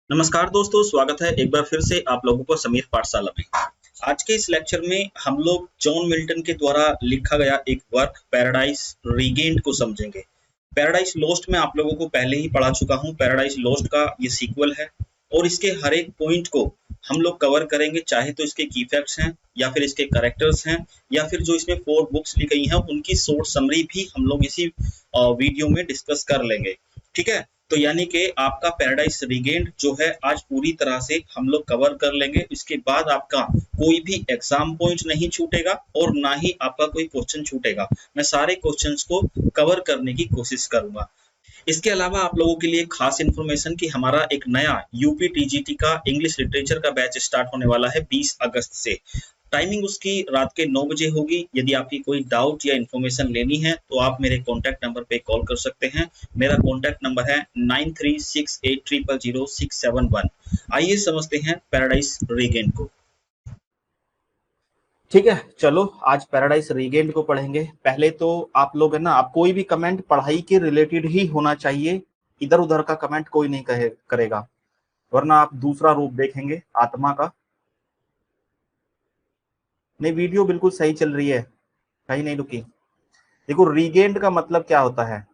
नमस्कार दोस्तों, स्वागत है एक बार फिर से आप लोगों को समीर पाठशाला में। आज के इस लेक्चर में हम लोग जॉन मिल्टन के द्वारा लिखा गया एक वर्क पैराडाइज रीगेन्ड को समझेंगे। पैराडाइज लॉस्ट में आप लोगों को पहले ही पढ़ा चुका हूँ। पैराडाइज लॉस्ट का ये सीक्वल है और इसके हर एक पॉइंट को हम लोग कवर करेंगे, चाहे तो इसके की फैक्ट्स हैं या फिर इसके कैरेक्टर्स हैं या फिर जो इसमें 4 बुक्स लिखी गई हैं उनकी शॉर्ट समरी भी हम लोग इसी वीडियो में डिस्कस कर लेंगे। ठीक है, तो यानी कि आपका पैराडाइज रीगेन्ड जो है आज पूरी तरह से हम लोग कवर कर लेंगे। इसके बाद आपका कोई भी एग्जाम पॉइंट नहीं छूटेगा और ना ही आपका कोई क्वेश्चन छूटेगा। मैं सारे क्वेश्चंस को कवर करने की कोशिश करूंगा। इसके अलावा आप लोगों के लिए खास इन्फॉर्मेशन कि हमारा एक नया यूपी टीजीटी का इंग्लिश लिटरेचर का बैच स्टार्ट होने वाला है 20 अगस्त से। टाइमिंग उसकी रात के 9 बजे होगी। यदि आपकी कोई डाउट या इन्फॉर्मेशन लेनी है तो आप मेरे कॉन्टैक्ट नंबर पे कॉल कर सकते हैं। मेरा कॉन्टैक्ट नंबर है 9368000671। आइए समझते हैं पैराडाइज रीगेन्ड को। ठीक है, चलो आज पैराडाइज रीगेन्ड को पढ़ेंगे। पहले तो आप लोग है ना, आप कोई भी कमेंट पढ़ाई के रिलेटेड ही होना चाहिए। इधर उधर का कमेंट कोई नहीं करेगा, वरना आप दूसरा रूप देखेंगे आत्मा का। नहीं, वीडियो बिल्कुल सही चल रही है, कहीं नहीं रुकी। देखो, रीगेन्ड का मतलब क्या होता है।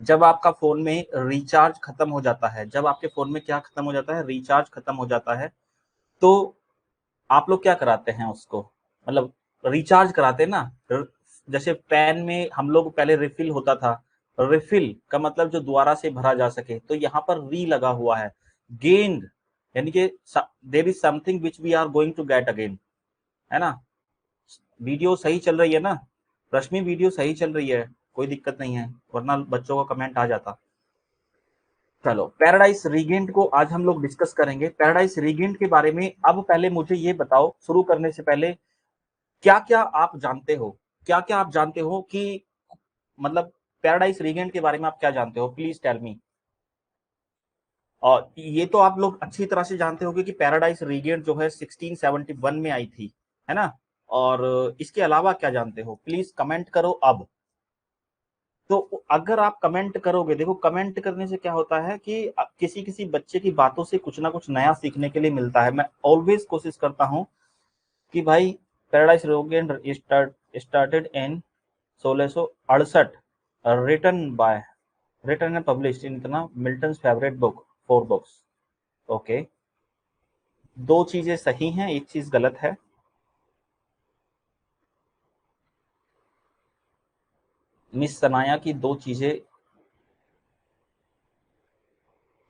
जब आपका फोन में रिचार्ज खत्म हो जाता है, जब आपके फोन में क्या खत्म हो जाता है, रिचार्ज खत्म हो जाता है, तो आप लोग क्या कराते हैं उसको, मतलब रिचार्ज कराते हैं ना। जैसे पेन में हम लोग पहले रिफिल होता था, रिफिल का मतलब जो दोबारा से भरा जा सके, तो यहाँ पर री लगा हुआ है। गेन्ड यानी कि there is something which we are going to get again, है ना। वीडियो सही चल रही है ना रश्मि, वीडियो सही चल रही है, कोई दिक्कत नहीं है, वरना बच्चों का कमेंट आ जाता। चलो, पैराडाइज रीगेन्ड को आज हम लोग डिस्कस करेंगे। पैराडाइज रीगेन्ड के बारे में अब पहले मुझे ये बताओ, शुरू करने से पहले क्या क्या आप जानते हो, क्या क्या आप जानते हो कि मतलब पैराडाइज रीगेन्ड के बारे में आप क्या जानते हो, प्लीज टेल मी। और ये तो आप लोग अच्छी तरह से जानते होंगे कि पैराडाइज रीगेन्ड जो है 1671 में आई थी, है ना। और इसके अलावा क्या जानते हो, प्लीज कमेंट करो अब। तो अगर आप कमेंट करोगे, देखो कमेंट करने से क्या होता है कि किसी किसी बच्चे की बातों से कुछ ना कुछ नया सीखने के लिए मिलता है। मैं ऑलवेज कोशिश करता हूँ कि भाई paradise regained started in 1668, written and published in इतना Milton's favourite book 4 books. Okay, दो चीजें सही हैं, एक चीज गलत है। मिस सनाया की दो चीजें।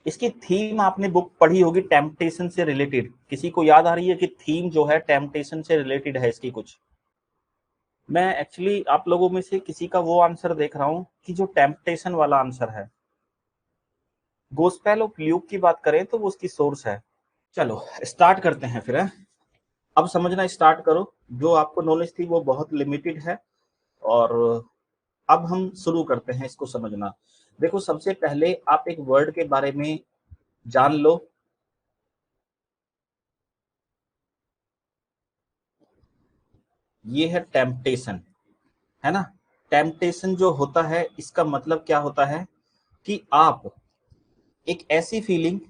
इसकी थीम आपने बुक पढ़ी होगी टेम्पटेशन से रिलेटेड, किसी को याद आ रही है कि थीम जो है टेम्पटेशन से रिलेटेड है इसकी कुछ। मैं एक्चुअली आप लोगों में से किसी का वो आंसर देख रहा हूं कि जो टेम्पटेशन वाला आंसर है। गोस्पेल ऑफ ल्यूक की बात करें तो वो उसकी सोर्स है। चलो स्टार्ट करते हैं फिर, है? अब समझना स्टार्ट करो। जो आपको नॉलेज थी वो बहुत लिमिटेड है, और अब हम शुरू करते हैं इसको समझना। देखो, सबसे पहले आप एक वर्ड के बारे में जान लो। ये है टेम्पटेशन, है ना। टेम्पटेशन जो होता है इसका मतलब क्या होता है कि आप एक ऐसी फीलिंग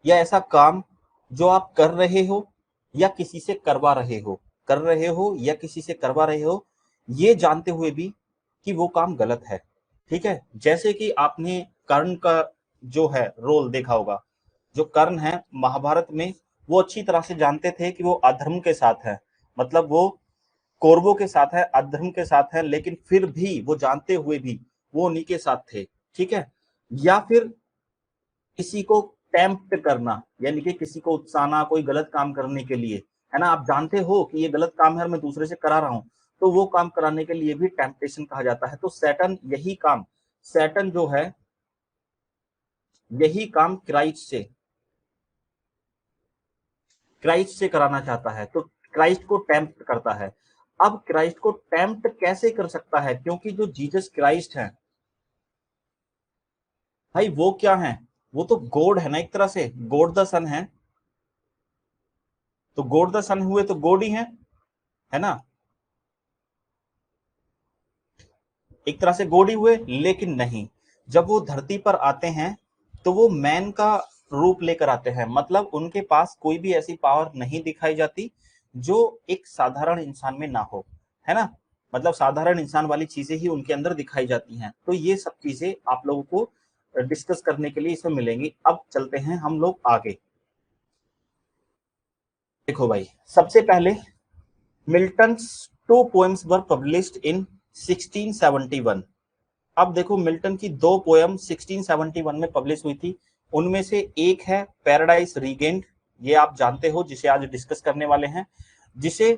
या ऐसा काम जो आप कर रहे हो या किसी से करवा रहे हो, कर रहे हो या किसी से करवा रहे हो, ये जानते हुए भी कि वो काम गलत है। ठीक है, जैसे कि आपने कर्ण का जो है रोल देखा होगा। जो कर्ण है महाभारत में, वो अच्छी तरह से जानते थे कि वो अधर्म के साथ है, मतलब वो कौरवों के साथ है, अधर्म के साथ है, लेकिन फिर भी वो जानते हुए भी वो उन्हीं के साथ थे। ठीक है, या फिर किसी को टेम्प्ट करना, यानी कि किसी को उकसाना कोई गलत काम करने के लिए, है ना। आप जानते हो कि ये गलत काम है और मैं दूसरे से करा रहा हूं, तो वो काम कराने के लिए भी टेम्पटेशन कहा जाता है। तो सैटर्न यही काम, सैटर्न जो है यही काम क्राइस्ट से कराना चाहता है, तो क्राइस्ट को टेम्प्ट करता है। अब क्राइस्ट को टेम्प्ट कैसे कर सकता है, क्योंकि जो जीसस क्राइस्ट है भाई, वो क्या है, वो तो गॉड है ना, एक तरह से गॉड द सन है। तो गॉड द सन हुए तो गॉड ही है ना, एक तरह से गॉड ही हुए। लेकिन नहीं, जब वो धरती पर आते हैं तो वो मैन का रूप लेकर आते हैं, मतलब उनके पास कोई भी ऐसी पावर नहीं दिखाई जाती जो एक साधारण इंसान में ना हो, है ना। मतलब साधारण इंसान वाली चीजें ही उनके अंदर दिखाई जाती हैं। तो ये सब चीजें आप लोगों को डिस्कस करने के लिए इसमें मिलेंगी। अब चलते हैं हम लोग आगे। देखो भाई, सबसे पहले Milton's 2 poems were published in 1671। अब देखो, मिल्टन की 2 पोएम 1671 में पब्लिश हुई थी। उनमें से एक है पैराडाइज रीगेंड, ये आप जानते हो, जिसे आज डिस्कस करने वाले हैं, जिसे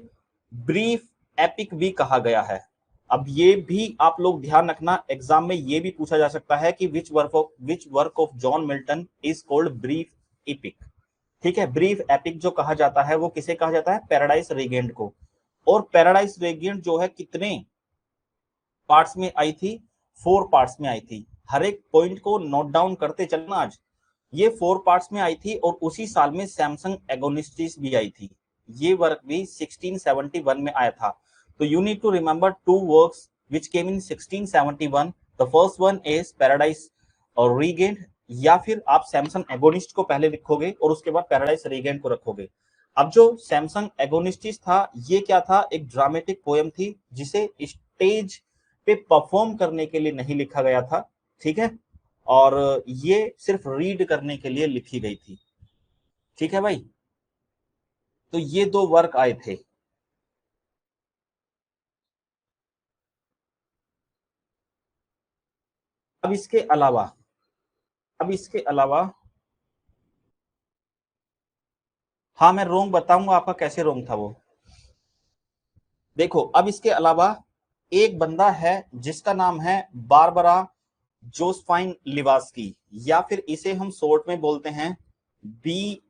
ब्रीफ एपिक भी कहा गया है। अब ये भी आप लोग ध्यान रखना, एग्जाम में ये भी पूछा जा सकता है कि which work of John Milton is called brief epic. ठीक है, ब्रीफ एपिक जो कहा जाता है वो किसे कहा जाता है? पैराडाइज रीगेंड को। और पैराडाइज रीगेंड जो है कितने पार्ट्स में आई थी? 4 पार्ट्स में आई थी। हर एक पॉइंट को नोट डाउन करते चलना आज। ये 4 पार्ट्स में आई थी और उसी साल में सैमसंग एगोनिस्टिस भी आई थी। ये वर्क भी 1671 में आया था। तो you need to remember 2 works which came in 1671। The first one is paradise और रीगेंड, या फिर आप सैमसंग एगोनिस्ट को पहले लिखोगे और उसके बाद पैराडाइज रीगेंड को रखोगे। अब जो सैमसंग एगोनिस्टिस था, ये क्या था? एक ड्रामेटिक पोएम थी जिसे स्टेज पे परफॉर्म करने के लिए नहीं लिखा गया था, ठीक है, और ये सिर्फ रीड करने के लिए लिखी गई थी। ठीक है भाई, तो ये 2 वर्क आए थे। अब इसके अलावा अब इसके अलावा हाँ, मैं रोंग बताऊंगा आपका कैसे रोंग था वो। देखो, अब इसके अलावा एक बंदा है जिसका नाम है बारबरा जोसफाइन लिवास्की, या फिर इसे हम शॉर्ट में बोलते हैं बी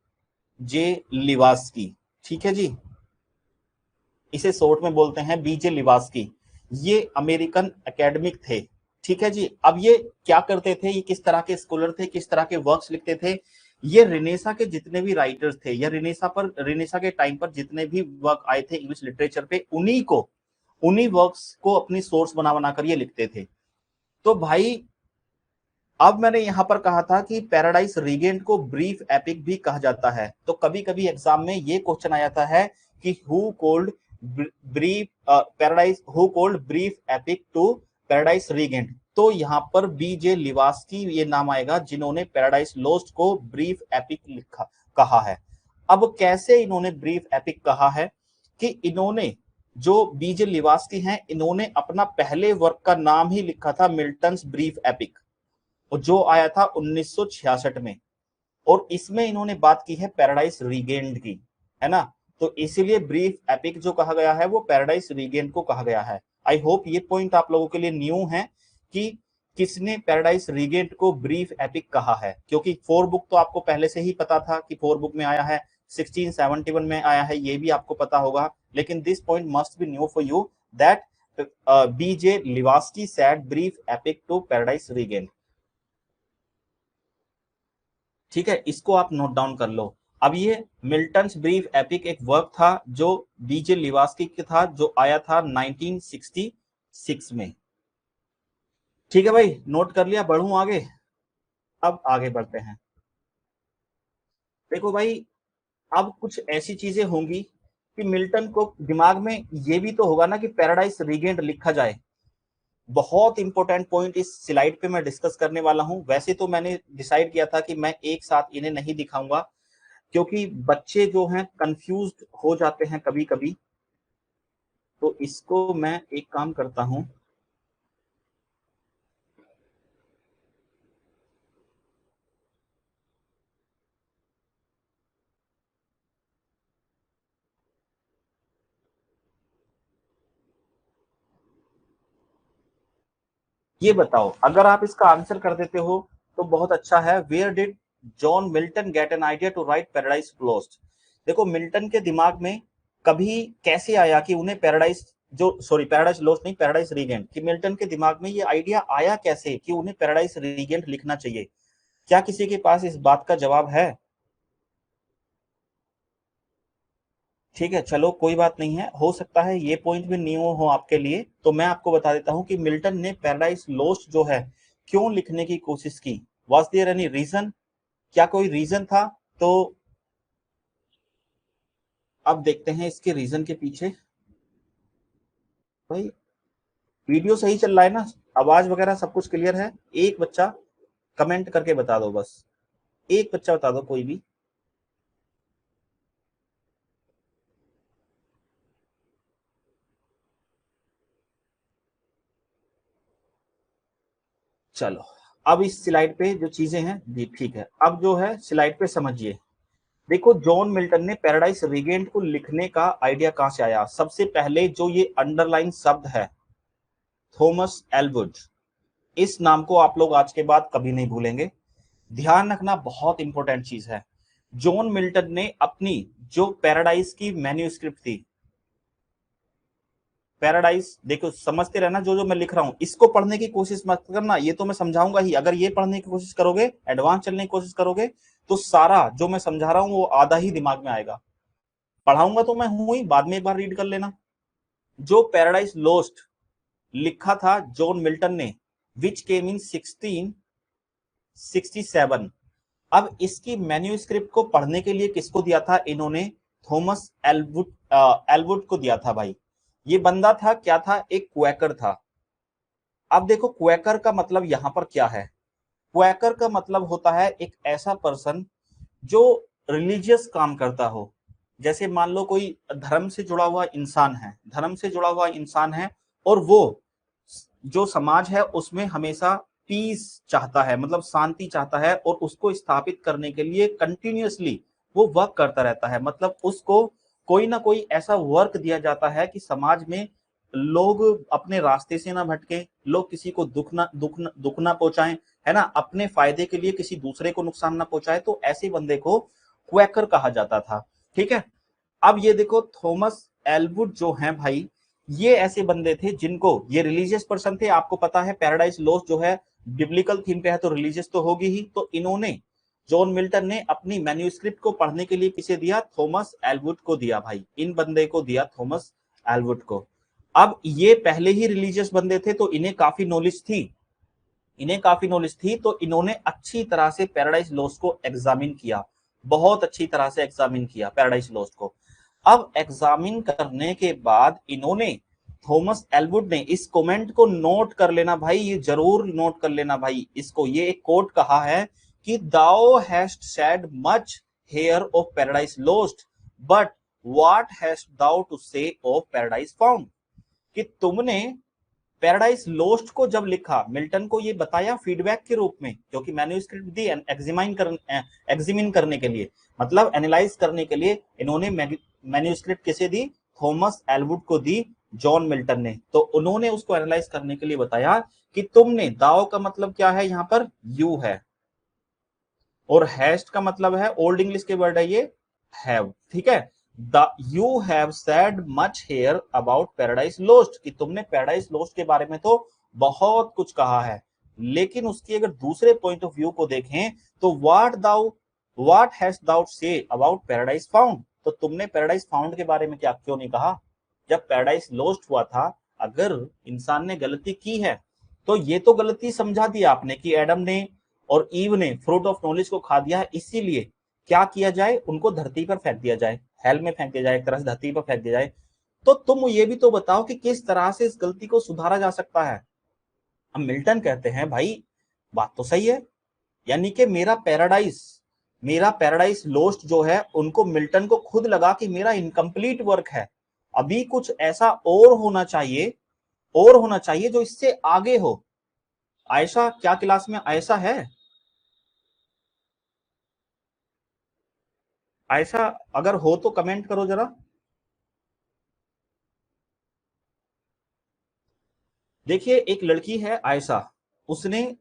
जे लिवास्की। ठीक है जी, इसे शॉर्ट में बोलते हैं बीजे लिवास्की। ये अमेरिकन एकेडमिक थे। ठीक है जी, अब ये क्या करते थे? ये किस तरह के स्कॉलर थे, किस तरह के वर्क्स लिखते थे? ये रिनेसा के जितने भी राइटर्स थे, या रिनेसा के टाइम पर जितने भी वर्क आए थे इंग्लिश लिटरेचर पे, उन्हीं वर्क्स को अपनी सोर्स बना बनाकर ये लिखते थे। तो भाई, अब मैंने यहां पर कहा था कि पैराडाइज रीगेंड को ब्रीफ एपिक भी कहा जाता है। तो कभी कभी एग्जाम में ये क्वेश्चन आ जाता है कि who called brief epic to paradise regained. तो यहाँ पर बीजे लिवास्की ये नाम आएगा, जिन्होंने पैराडाइज लोस्ट को ब्रीफ एपिक लिखा कहा है। अब कैसे इन्होंने ब्रीफ एपिक कहा है? कि इन्होंने, जो बीजे लिवास्की हैं, इन्होंने अपना पहले वर्क का नाम ही लिखा था मिल्टन्स ब्रीफ एपिक, जो आया था 1966 में, और इसमें इन्होंने बात की है पैराडाइज रीगेंड की, है ना। तो इसीलिए ब्रीफ एपिक जो कहा गया है वो पैराडाइज रीगेंड को कहा गया है। आई होप ये पॉइंट आप लोगों के लिए न्यू है कि किसने पैराडाइज रीगेंड को ब्रीफ एपिक कहा है, क्योंकि 4 बुक तो आपको पहले से ही पता था कि 4 बुक में आया है, 1671 में आया है, ये भी आपको पता होगा। लेकिन this point must be new for you that BJ Livaski said brief epic to paradise regained. ठीक है, इसको आप नोट डाउन कर लो। अब ये मिल्टन्स ब्रीफ एपिक एक वर्क था जो बीजे लिवास्की का था, जो आया था 1966 में। ठीक है भाई, नोट कर लिया? बढ़ूं आगे? अब आगे बढ़ते हैं। देखो भाई, अब कुछ ऐसी चीजें होंगी कि मिल्टन को दिमाग में ये भी तो होगा ना कि पैराडाइज रीगेंड लिखा जाए। बहुत इंपॉर्टेंट पॉइंट इस स्लाइड पे मैं डिस्कस करने वाला हूं। वैसे तो मैंने डिसाइड किया था कि मैं एक साथ इन्हें नहीं दिखाऊंगा, क्योंकि बच्चे जो हैं कंफ्यूज्ड हो जाते हैं कभी कभी। तो इसको मैं एक काम करता हूं, ये बताओ, अगर आप इसका आंसर कर देते हो तो बहुत अच्छा है। Where did John Milton get an idea to write paradise lost? देखो, मिल्टन के दिमाग में कभी कैसे आया कि उन्हें पैराडाइज लोस्ट नहीं, पैराडाइज रीगेंट, कि मिल्टन के दिमाग में ये आइडिया आया कैसे कि उन्हें पैराडाइज रीगेंट लिखना चाहिए? क्या किसी के पास इस बात का जवाब है? ठीक है, चलो कोई बात नहीं है, हो सकता है ये पॉइंट भी न्यू हो आपके लिए। तो मैं आपको बता देता हूं कि मिल्टन ने पैराडाइज लोस्ट जो है क्यों लिखने की कोशिश की। Was there any reason? क्या कोई रीजन था? तो अब देखते हैं इसके रीजन के पीछे। भाई वीडियो सही चल रहा है ना? आवाज वगैरह सब कुछ क्लियर है? एक बच्चा कमेंट करके बता दो, बस एक बच्चा बता दो कोई भी। चलो, अब इस स्लाइड पे जो चीजें हैं जी ठीक है, अब जो है स्लाइड पे समझिए। देखो, जॉन मिल्टन ने पैराडाइज रीगेंट को लिखने का आइडिया कहां से आया? सबसे पहले जो ये अंडरलाइन शब्द है, थॉमस एल्वुड, इस नाम को आप लोग आज के बाद कभी नहीं भूलेंगे। ध्यान रखना, बहुत इंपॉर्टेंट चीज है। जॉन मिल्टन ने अपनी जो पैराडाइज की मैन्यूस्क्रिप्ट थी, पैराडाइज देखो समझते रहना, जो जो मैं लिख रहा हूं इसको पढ़ने की कोशिश मत करना, ये तो मैं समझाऊंगा ही। अगर ये पढ़ने की कोशिश करोगे, एडवांस चलने की कोशिश करोगे, तो सारा जो मैं समझा रहा हूं वो आधा ही दिमाग में आएगा। पढ़ाऊंगा तो मैं हूं ही, बाद में एक बार रीड कर लेना। जो पैराडाइज लोस्ट लिखा था जॉन मिल्टन ने, विच केम इन 1667, अब इसकी मैन्यूस्क्रिप्ट को पढ़ने के लिए किसको दिया था इन्होंने? थॉमस एल्वुड, एल्वुड को दिया था भाई। ये बंदा था क्या था? एक क्वैकर था। अब देखो क्वैकर का मतलब यहां पर क्या है? क्वैकर का मतलब होता है एक ऐसा पर्सन जो रिलीजियस काम करता हो। जैसे मान लो कोई धर्म से जुड़ा हुआ इंसान है, धर्म से जुड़ा हुआ इंसान है, और वो जो समाज है उसमें हमेशा पीस चाहता है, मतलब शांति चाहता है, और उसको स्थापित करने के लिए कंटिन्यूअसली वो वर्क करता रहता है। मतलब उसको कोई ना कोई ऐसा वर्क दिया जाता है कि समाज में लोग अपने रास्ते से ना भटके, लोग किसी को दुख ना पहुंचाएं, है ना, अपने फायदे के लिए किसी दूसरे को नुकसान ना पहुंचाए, तो ऐसे बंदे को क्वैकर कहा जाता था। ठीक है। अब ये देखो, थॉमस एल्वुड जो हैं भाई, ये ऐसे बंदे थे जिनको, ये रिलीजियस पर्सन थे। आपको पता है पैराडाइज लॉस्ट जो है बिब्लिकल थीम पे है, तो रिलीजियस तो होगी ही। तो इन्होंने, जॉन मिल्टन ने अपनी मैन्यूस्क्रिप्ट को पढ़ने के लिए किसे दिया? थॉमस एल्वुड को दिया भाई। इन बंदे को दिया, थॉमस एल्वुड को। अब ये पहले ही रिलीजियस बंदे थे, तो इन्हें काफी नॉलेज थी, तो इन्होंने अच्छी तरह से पैराडाइज लॉस्ट को एग्जामिन किया, बहुत अच्छी तरह से एग्जामिन किया पैराडाइज लॉस्ट को। अब एग्जामिन करने के बाद इन्होंने, थॉमस एल्वुड ने, इस कमेंट को नोट कर लेना भाई, ये जरूर नोट कर लेना भाई इसको। ये एक कोट कहा है कि thou hast said much here of paradise lost, but what hast thou to say of paradise found, कि तुमने पैराडाइज लोस्ट को जब लिखा, मिल्टन को ये बताया फीडबैक के रूप में, क्योंकि मैन्यूस्क्रिप्ट दी एग्जामिन करने के लिए, मतलब एनालाइज करने के लिए इन्होंने मैन्यूस्क्रिप्ट किसे दी? थॉमस एल्वुड को दी, जॉन मिल्टन ने। तो उन्होंने उसको एनालाइज करने के लिए बताया कि तुमने, दाव का मतलब क्या है यहां पर? यू है, और हैस्ट का मतलब है, ओल्ड इंग्लिश के वर्ड है ये, हैव। ठीक है। You have said much here about paradise lost, कि तुमने पैराडाइज लोस्ट के बारे में तो बहुत कुछ कहा है, लेकिन उसकी अगर दूसरे पॉइंट ऑफ व्यू को देखें तो what has thou say about paradise found, तो तुमने पैराडाइज फाउंड के बारे में क्या क्यों नहीं कहा? जब पैराडाइज लोस्ट हुआ था, अगर इंसान ने गलती की है, तो ये तो गलती समझा दी आपने कि एडम ने और ईव ने फ्रूट ऑफ नॉलेज को खा दिया है, इसीलिए क्या किया जाए? उनको धरती पर फेंक दिया जाए, हेल में फेंक दिया जाए, एक तरह से धरती पर फेंक दिया जाए। तो तुम ये भी तो बताओ कि किस तरह से इस गलती को सुधारा जा सकता है। अब मिल्टन कहते हैं भाई बात तो सही है, यानी कि मेरा पैराडाइज लोस्ट जो है, उनको मिल्टन को खुद लगा कि मेरा इनकम्प्लीट वर्क है, अभी कुछ ऐसा और होना चाहिए, जो इससे आगे हो। आयशा, क्या क्लास में आयशा है? आयशा अगर हो तो कमेंट करो जरा। देखिए, एक लड़की है आयशा, उसने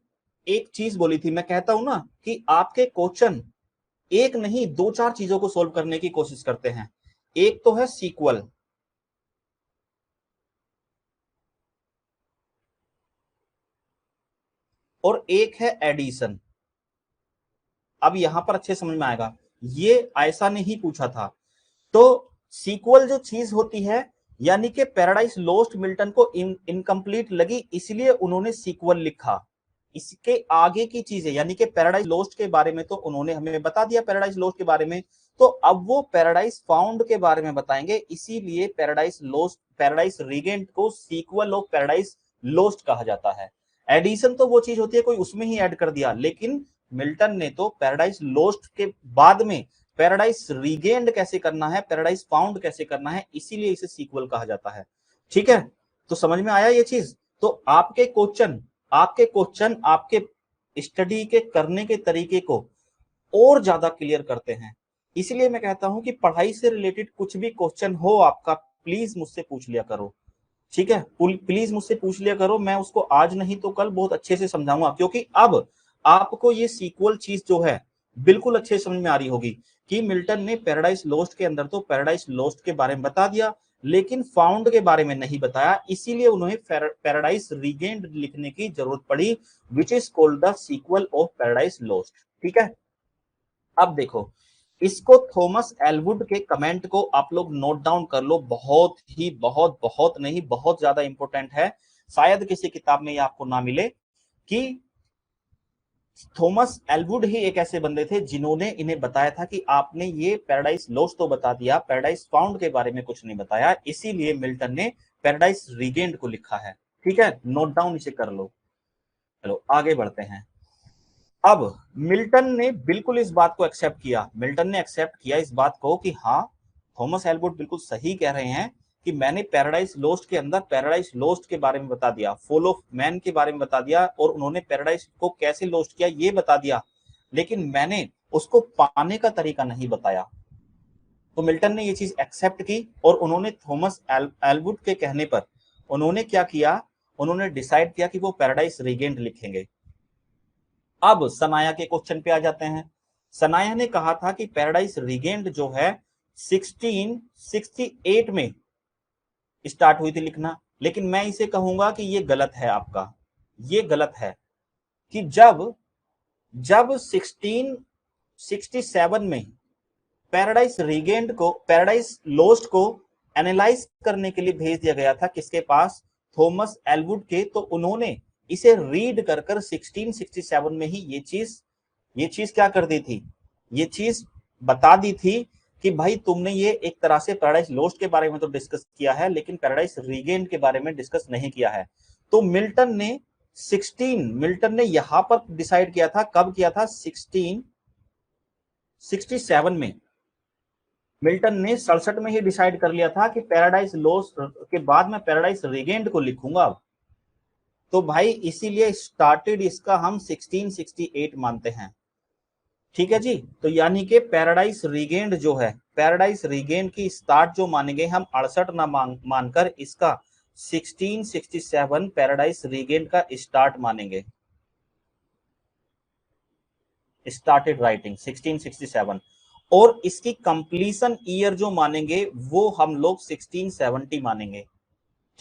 एक चीज बोली थी, मैं कहता हूं ना कि आपके क्वेश्चन एक नहीं दो चार चीजों को सोल्व करने की कोशिश करते हैं। एक तो है सीक्वल, और एक है एडिशन। अब यहां पर अच्छे समझ में आएगा, ये आयशा ने ही पूछा था। तो सीक्वल जो चीज होती है, यानी कि पैराडाइज लोस्ट मिल्टन को इनकम्प्लीट लगी, इसलिए उन्होंने सीक्वल लिखा। इसके आगे की चीजें यानी कि पैराडाइज लॉस्ट के बारे में तो उन्होंने हमें बता दिया पैराडाइज लॉस्ट के बारे में, तो अब वो पैराडाइज फाउंड के बारे में बताएंगे। इसीलिए पैराडाइज लॉस्ट, पैराडाइज रीगेन्ड को सीक्वल ऑफ पैराडाइज लॉस्ट कहा जाता है। एडिशन तो वो चीज होती है कोई उसमें ही ऐड कर दिया, लेकिन मिल्टन ने तो पैराडाइज लॉस्ट के बाद में पैराडाइज रीगेन्ड कैसे करना है, पैराडाइज फाउंड कैसे करना है, इसीलिए इसे सीक्वल कहा जाता है। ठीक है, तो समझ में आया ये चीज। तो आपके क्वेश्चन आपके स्टडी के करने के तरीके को और ज्यादा क्लियर करते हैं। इसलिए मैं कहता हूं कि पढ़ाई से रिलेटेड कुछ भी क्वेश्चन हो आपका, प्लीज मुझसे पूछ लिया करो। ठीक है, प्लीज मुझसे पूछ लिया करो, मैं उसको आज नहीं तो कल बहुत अच्छे से समझाऊंगा, क्योंकि अब आपको ये सीक्वल चीज जो है बिल्कुल अच्छे समझ में आ रही होगी कि मिल्टन ने पैराडाइज लॉस्ट के अंदर तो पैराडाइज लॉस्ट के बारे में बता दिया, लेकिन फाउंड के बारे में नहीं बताया, इसीलिए उन्हें पैराडाइज रीगेन्ड लिखने की जरूरत पड़ी, which is called the sequel of paradise lost. ठीक है, अब देखो इसको थॉमस एलवुड के कमेंट को आप लोग नोट डाउन कर लो, बहुत नहीं बहुत ज्यादा इंपॉर्टेंट है। शायद किसी किताब में ये आपको ना मिले कि थॉमस एलवुड ही एक ऐसे बंदे थे जिन्होंने इन्हें बताया था कि आपने ये पैराडाइज लॉस्ट तो बता दिया, पैराडाइज फाउंड के बारे में कुछ नहीं बताया, इसीलिए मिल्टन ने पैराडाइज रीगेन्ड को लिखा है। ठीक है, नोट डाउन इसे कर लो। चलो आगे बढ़ते हैं। अब मिल्टन ने बिल्कुल इस बात को एक्सेप्ट किया, मिल्टन ने एक्सेप्ट किया इस बात को कि हाँ थॉमस एलवुड बिल्कुल सही कह रहे हैं कि मैंने पैराडाइज लॉस्ट के अंदर पैराडाइज लॉस्ट के बारे में बता दिया, फॉल ऑफ मैन के बारे में बता दिया, और उन्होंने पैराडाइज को कैसे लॉस्ट किया ये बता दिया, लेकिन मैंने उसको पाने का तरीका नहीं बताया। तो मिल्टन ने ये चीज एक्सेप्ट की और उन्होंने थॉमस एलवुड के कहने पर उन्होंने क्या किया, उन्होंने डिसाइड किया कि वो पैराडाइज रीगेन्ड लिखेंगे। अब सनाया के क्वेश्चन पे आ जाते हैं। सनाया ने कहा था कि पैराडाइज रीगेन्ड जो है 1668 में स्टार्ट हुई थी लिखना, लेकिन मैं इसे कहूंगा कि ये गलत है आपका, ये गलत है कि जब 1667 में पैराडाइज रीगेन्ड को, पैराडाइज लॉस्ट को एनालाइज करने के लिए भेज दिया गया था किसके पास, थॉमस एलवुड के, तो उन्होंने इसे रीड कर 1667 में ही ये चीज क्या कर दी थी, ये चीज बता दी थी कि भाई तुमने ये एक तरह से पैराडाइज लॉस्ट के बारे में तो डिस्कस किया है, लेकिन पैराडाइज रीगेन्ड के बारे में डिस्कस नहीं किया है। तो मिल्टन ने यहां पर डिसाइड किया था, कब किया था, 1667 में मिल्टन ने 67 में ही डिसाइड कर लिया था कि पैराडाइज लॉस्ट के बाद मैं पैराडाइज रीगेन्ड को लिखूंगा। तो भाई इसीलिए स्टार्टेड इसका हम 1668 मानते हैं। ठीक है जी, तो यानी कि पैराडाइज रीगेन्ड जो है, पैराडाइज रीगेन्ड की स्टार्ट जो मानेंगे हम 68 ना मानकर इसका 1667 पैराडाइज रीगेन्ड का स्टार्ट मानेंगे, स्टार्टेड राइटिंग 1667, और इसकी कंप्लीशन ईयर जो मानेंगे वो हम लोग 1670 मानेंगे।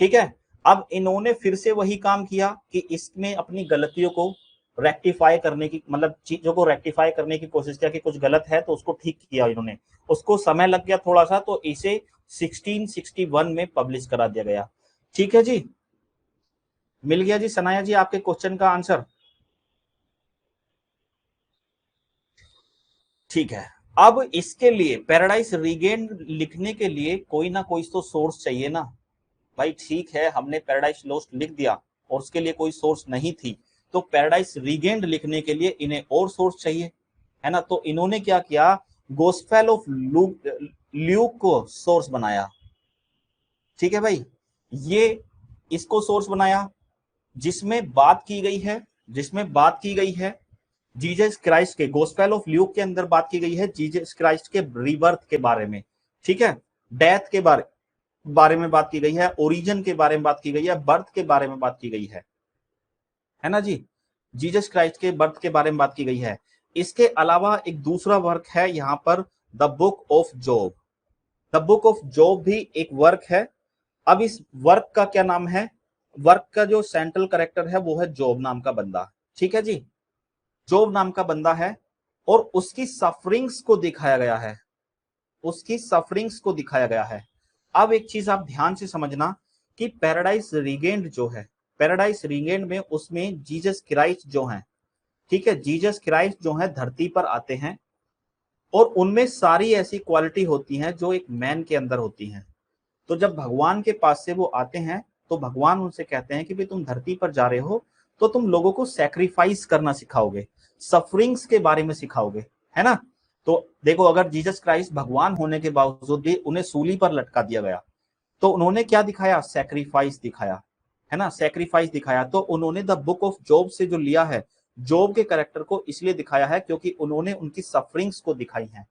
ठीक है, अब इन्होंने फिर से वही काम किया कि इसमें अपनी गलतियों को रेक्टिफाई करने की, मतलब चीजों को रेक्टिफाई करने की कोशिश किया कि कुछ गलत है तो उसको ठीक किया इन्होंने, उसको समय लग गया थोड़ा सा, तो इसे 1661 में पब्लिश करा दिया गया। ठीक है जी, मिल गया जी सनाया जी आपके क्वेश्चन का आंसर। ठीक है, अब इसके लिए पैराडाइज रीगेन्ड लिखने के लिए कोई ना कोई तो सोर्स चाहिए ना भाई। ठीक है, हमने पैराडाइज लॉस्ट लिख दिया और उसके लिए कोई सोर्स नहीं थी, तो पैराडाइज रीगेन्ड लिखने के लिए इन्हें और सोर्स चाहिए, है ना। तो इन्होंने क्या किया, गॉस्पेल ऑफ ल्यूक को सोर्स बनाया। ठीक है भाई, ये इसको सोर्स बनाया जिसमें बात की गई है जीसस क्राइस्ट के, गॉस्पेल ऑफ ल्यूक के अंदर बात की गई है जीसस क्राइस्ट के रीबर्थ के बारे में। ठीक है, डेथ के बारे में बात की गई है, ओरिजिन के बारे में बात की गई है, बर्थ के बारे में बात की गई है ना जी, जीसस क्राइस्ट के बर्थ के बारे में बात की गई है। इसके अलावा एक दूसरा वर्क है यहाँ पर, the book of job. The book of job भी एक वर्क है। अब इस वर्क का क्या नाम है, वर्क का जो सेंट्रल कैरेक्टर है वो है जॉब नाम का बंदा। ठीक है जी, जॉब नाम का बंदा है और उसकी सफरिंग्स को दिखाया गया है, उसकी सफरिंग्स को दिखाया गया है। अब एक चीज आप ध्यान से समझना कि पैराडाइज रीगेन्ड जो है, पैराडाइज रीगेंट में उसमें जीसस क्राइस्ट जो हैं, ठीक है, जीसस क्राइस्ट जो है धरती पर आते हैं और उनमें सारी ऐसी क्वालिटी होती हैं जो एक मैन के अंदर होती हैं। तो जब भगवान के पास से वो आते हैं तो भगवान उनसे कहते हैं कि भाई तुम धरती पर जा रहे हो तो तुम लोगों को सैक्रिफाइस करना सिखाओगे, सफरिंग्स के बारे में सिखाओगे, है ना। तो देखो, अगर जीसस क्राइस्ट भगवान होने के बावजूद भी उन्हें सूली पर लटका दिया गया तो उन्होंने क्या दिखाया, सैक्रिफाइस दिखाया, है ना, सैक्रिफाइस दिखाया। तो उन्होंने द बुक ऑफ जॉब से जो लिया है, जॉब के कैरेक्टर को इसलिए दिखाया है क्योंकि उन्होंने उनकी सफरिंग्स को दिखाई हैं।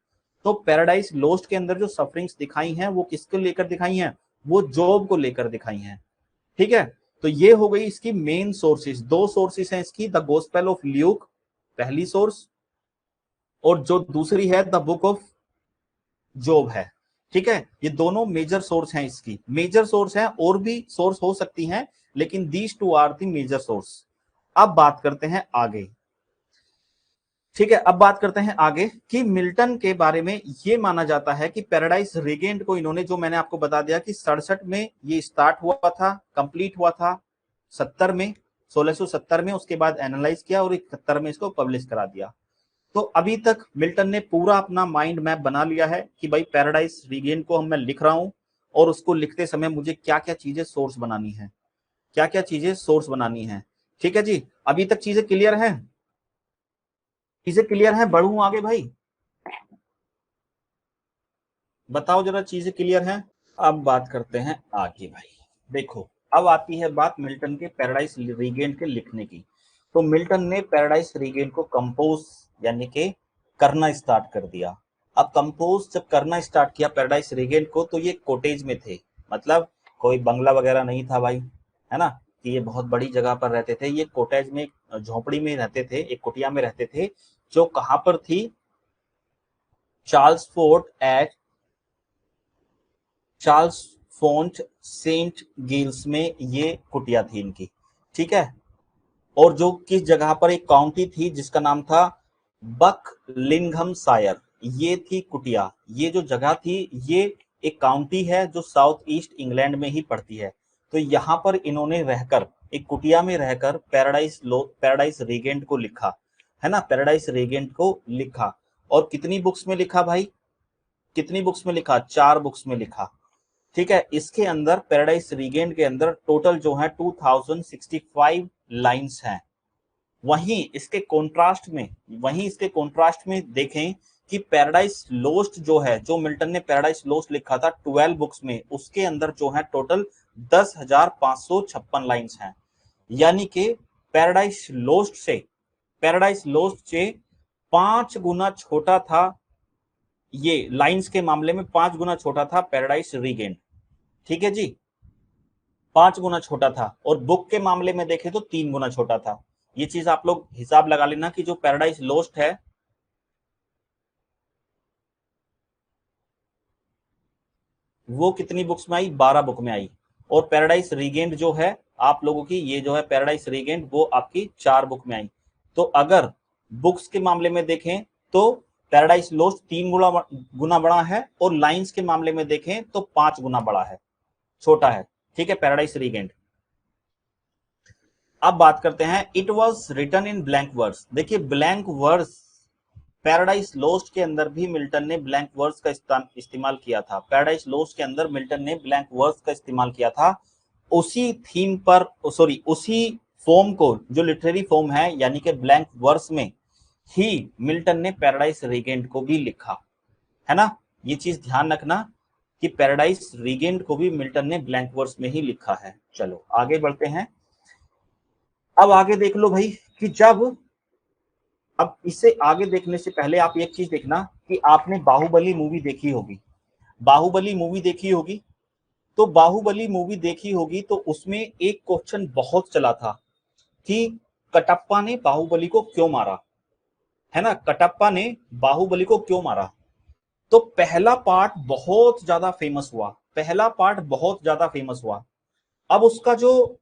तो पैराडाइज लोस्ट के अंदर जो सफरिंग्स दिखाई हैं वो किसको लेकर दिखाई हैं, वो जॉब को लेकर दिखाई हैं, ठीक है। तो ये हो गई इसकी मेन सोर्सेज, दो सोर्सेज हैं इसकी, द गॉस्पेल ऑफ ल्यूक पहली सोर्स और जो दूसरी है द बुक ऑफ जॉब है, ठीक है। ये दोनों मेजर सोर्स हैं, इसकी मेजर सोर्स हैं, और भी सोर्स हो सकती हैं लेकिन these two are the major source. अब बात करते हैं आगे, ठीक है, अब बात करते हैं आगे कि मिल्टन के बारे में ये माना जाता है कि पैराडाइज रीगेंट को इन्होंने, जो मैंने आपको बता दिया कि 67 में ये स्टार्ट हुआ था, कंप्लीट हुआ था 70 में, 1670 में, उसके बाद एनालाइज किया और 71 में इसको पब्लिश करा दिया। तो अभी तक मिल्टन ने पूरा अपना माइंड मैप बना लिया है कि भाई पैराडाइज रीगेंट को मैं लिख रहा हूं और उसको लिखते समय मुझे क्या क्या चीजें सोर्स बनानी है, क्या क्या चीजें सोर्स बनानी है, ठीक है जी। अभी तक चीजें क्लियर हैं, चीजें क्लियर हैं, बढ़ूं आगे भाई, बताओ जरा चीजें क्लियर हैं। अब बात करते हैं आगे भाई, देखो अब आती है बात मिल्टन के पैराडाइज रीगेंट के लिखने की। तो मिल्टन ने पैराडाइज रीगेंट को कंपोज यानी कि करना स्टार्ट कर दिया। अब कंपोज जब करना स्टार्ट किया पैराडाइज रीगेंट को तो ये कोटेज में थे, मतलब कोई बंगला वगैरह नहीं था भाई, है ना, कि ये बहुत बड़ी जगह पर रहते थे, ये कोटेज में झोपड़ी में रहते थे, एक कुटिया में रहते थे, जो कहां पर थी, Chalfont at Chalfont Saint Giles में ये कुटिया थी इनकी, ठीक है। और जो किस जगह पर एक काउंटी थी जिसका नाम था बकलिंघमशायर, ये थी कुटिया, ये जो जगह थी ये एक काउंटी है जो साउथ ईस्ट इंग्लैंड में ही पड़ती है। तो यहाँ पर इन्होंने रहकर, एक कुटिया में रहकर पैराडाइज रीगेंट को लिखा, है ना, पैराडाइज रीगेंट को लिखा। और कितनी बुक्स में लिखा भाई, कितनी बुक्स में लिखा, 4 बुक्स में लिखा, ठीक है। इसके अंदर पैराडाइज रीगेंट के अंदर टोटल जो है 2065 लाइंस हैं। वहीं इसके कॉन्ट्रास्ट में देखें कि पैराडाइज लोस्ट जो है, जो मिल्टन ने पैराडाइज लोस्ट लिखा था 12 बुक्स में, उसके अंदर जो है टोटल 10,556 लाइंस हैं। यानी कि पैराडाइज लोस्ट से 5 गुना छोटा था, ये लाइंस के मामले में 5 गुना छोटा था पैराडाइज रीगेंट, ठीक है जी, 5 गुना छोटा था। और बुक के मामले में देखें तो 3 गुना छोटा था। ये चीज आप लोग हिसाब लगा लेना कि जो पैराडाइज लोस्ट है वो कितनी बुक्स में आई, 12 बुक में आई। और पैराडाइज रीगेंट जो है आप लोगों की, ये जो है पैराडाइज रीगेंट वो आपकी 4 बुक में आई। तो अगर बुक्स के मामले में देखें तो पैराडाइज लोस्ट 3 गुना बड़ा है और लाइंस के मामले में देखें तो 5 गुना बड़ा है, छोटा है, ठीक है, पैराडाइज रीगेंट। अब बात करते हैं it was written in blank verse. देखिए ब्लैंक वर्स पैराडाइज लोस्ट के अंदर भी मिल्टन ने ब्लैंक वर्स का इस्तेमाल किया था, पैराडाइज लोस्ट के अंदर मिल्टन ने ब्लैंक वर्स का इस्तेमाल किया था, उसी थीम पर, सॉरी उसी फॉर्म को, जो लिटरेरी फॉर्म है यानी कि ब्लैंक वर्स में ही मिल्टन ने पैराडाइज रीगेंट को भी लिखा, है ना। ये चीज ध्यान रखना कि पैराडाइज रीगेंट को भी मिल्टन ने ब्लैंक वर्स में ही लिखा है। चलो आगे बढ़ते हैं। अब आगे देख लो भाई कि अब इससे आगे देखने से पहले आप एक चीज देखना कि आपने बाहुबली मूवी देखी होगी, बाहुबली मूवी देखी होगी, तो बाहुबली मूवी देखी होगी तो उसमें एक क्वेश्चन बहुत चला था कि कटप्पा ने बाहुबली को क्यों मारा, है ना, कटप्पा ने बाहुबली को क्यों मारा। तो पहला पार्ट बहुत ज्यादा फेमस हुआ, पहला पार्ट बहुत ज्यादा फेमस हुआ। अब उसका जो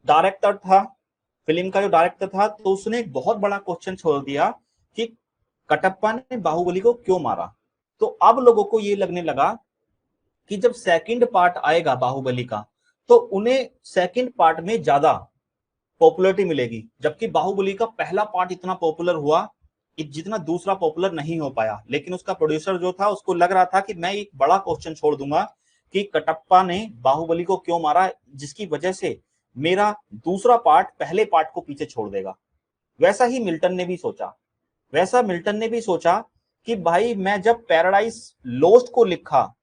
डायरेक्टर था, फिल्म का जो डायरेक्टर था, तो उसने एक बहुत बड़ा क्वेश्चन छोड़ दिया कि कटप्पा ने बाहुबली को क्यों मारा। तो अब लोगों को ये लगने लगा कि जब सेकंड पार्ट आएगा बाहुबली का तो उन्हें सेकंड पार्ट में ज्यादा पॉपुलरिटी मिलेगी, जबकि बाहुबली का पहला पार्ट इतना पॉपुलर हुआ जितना दूसरा पॉपुलर नहीं हो पाया। लेकिन उसका प्रोड्यूसर जो था उसको लग रहा था कि मैं एक बड़ा क्वेश्चन छोड़ दूंगा कि कटप्पा ने बाहुबली को क्यों मारा, जिसकी वजह से मेरा दूसरा पार्ट पहले पार्ट को पीछे छोड़ देगा। वैसा ही मिल्टन ने भी सोचा कि भाई मैं जब पैराडाइज लोस्ट को लिखा,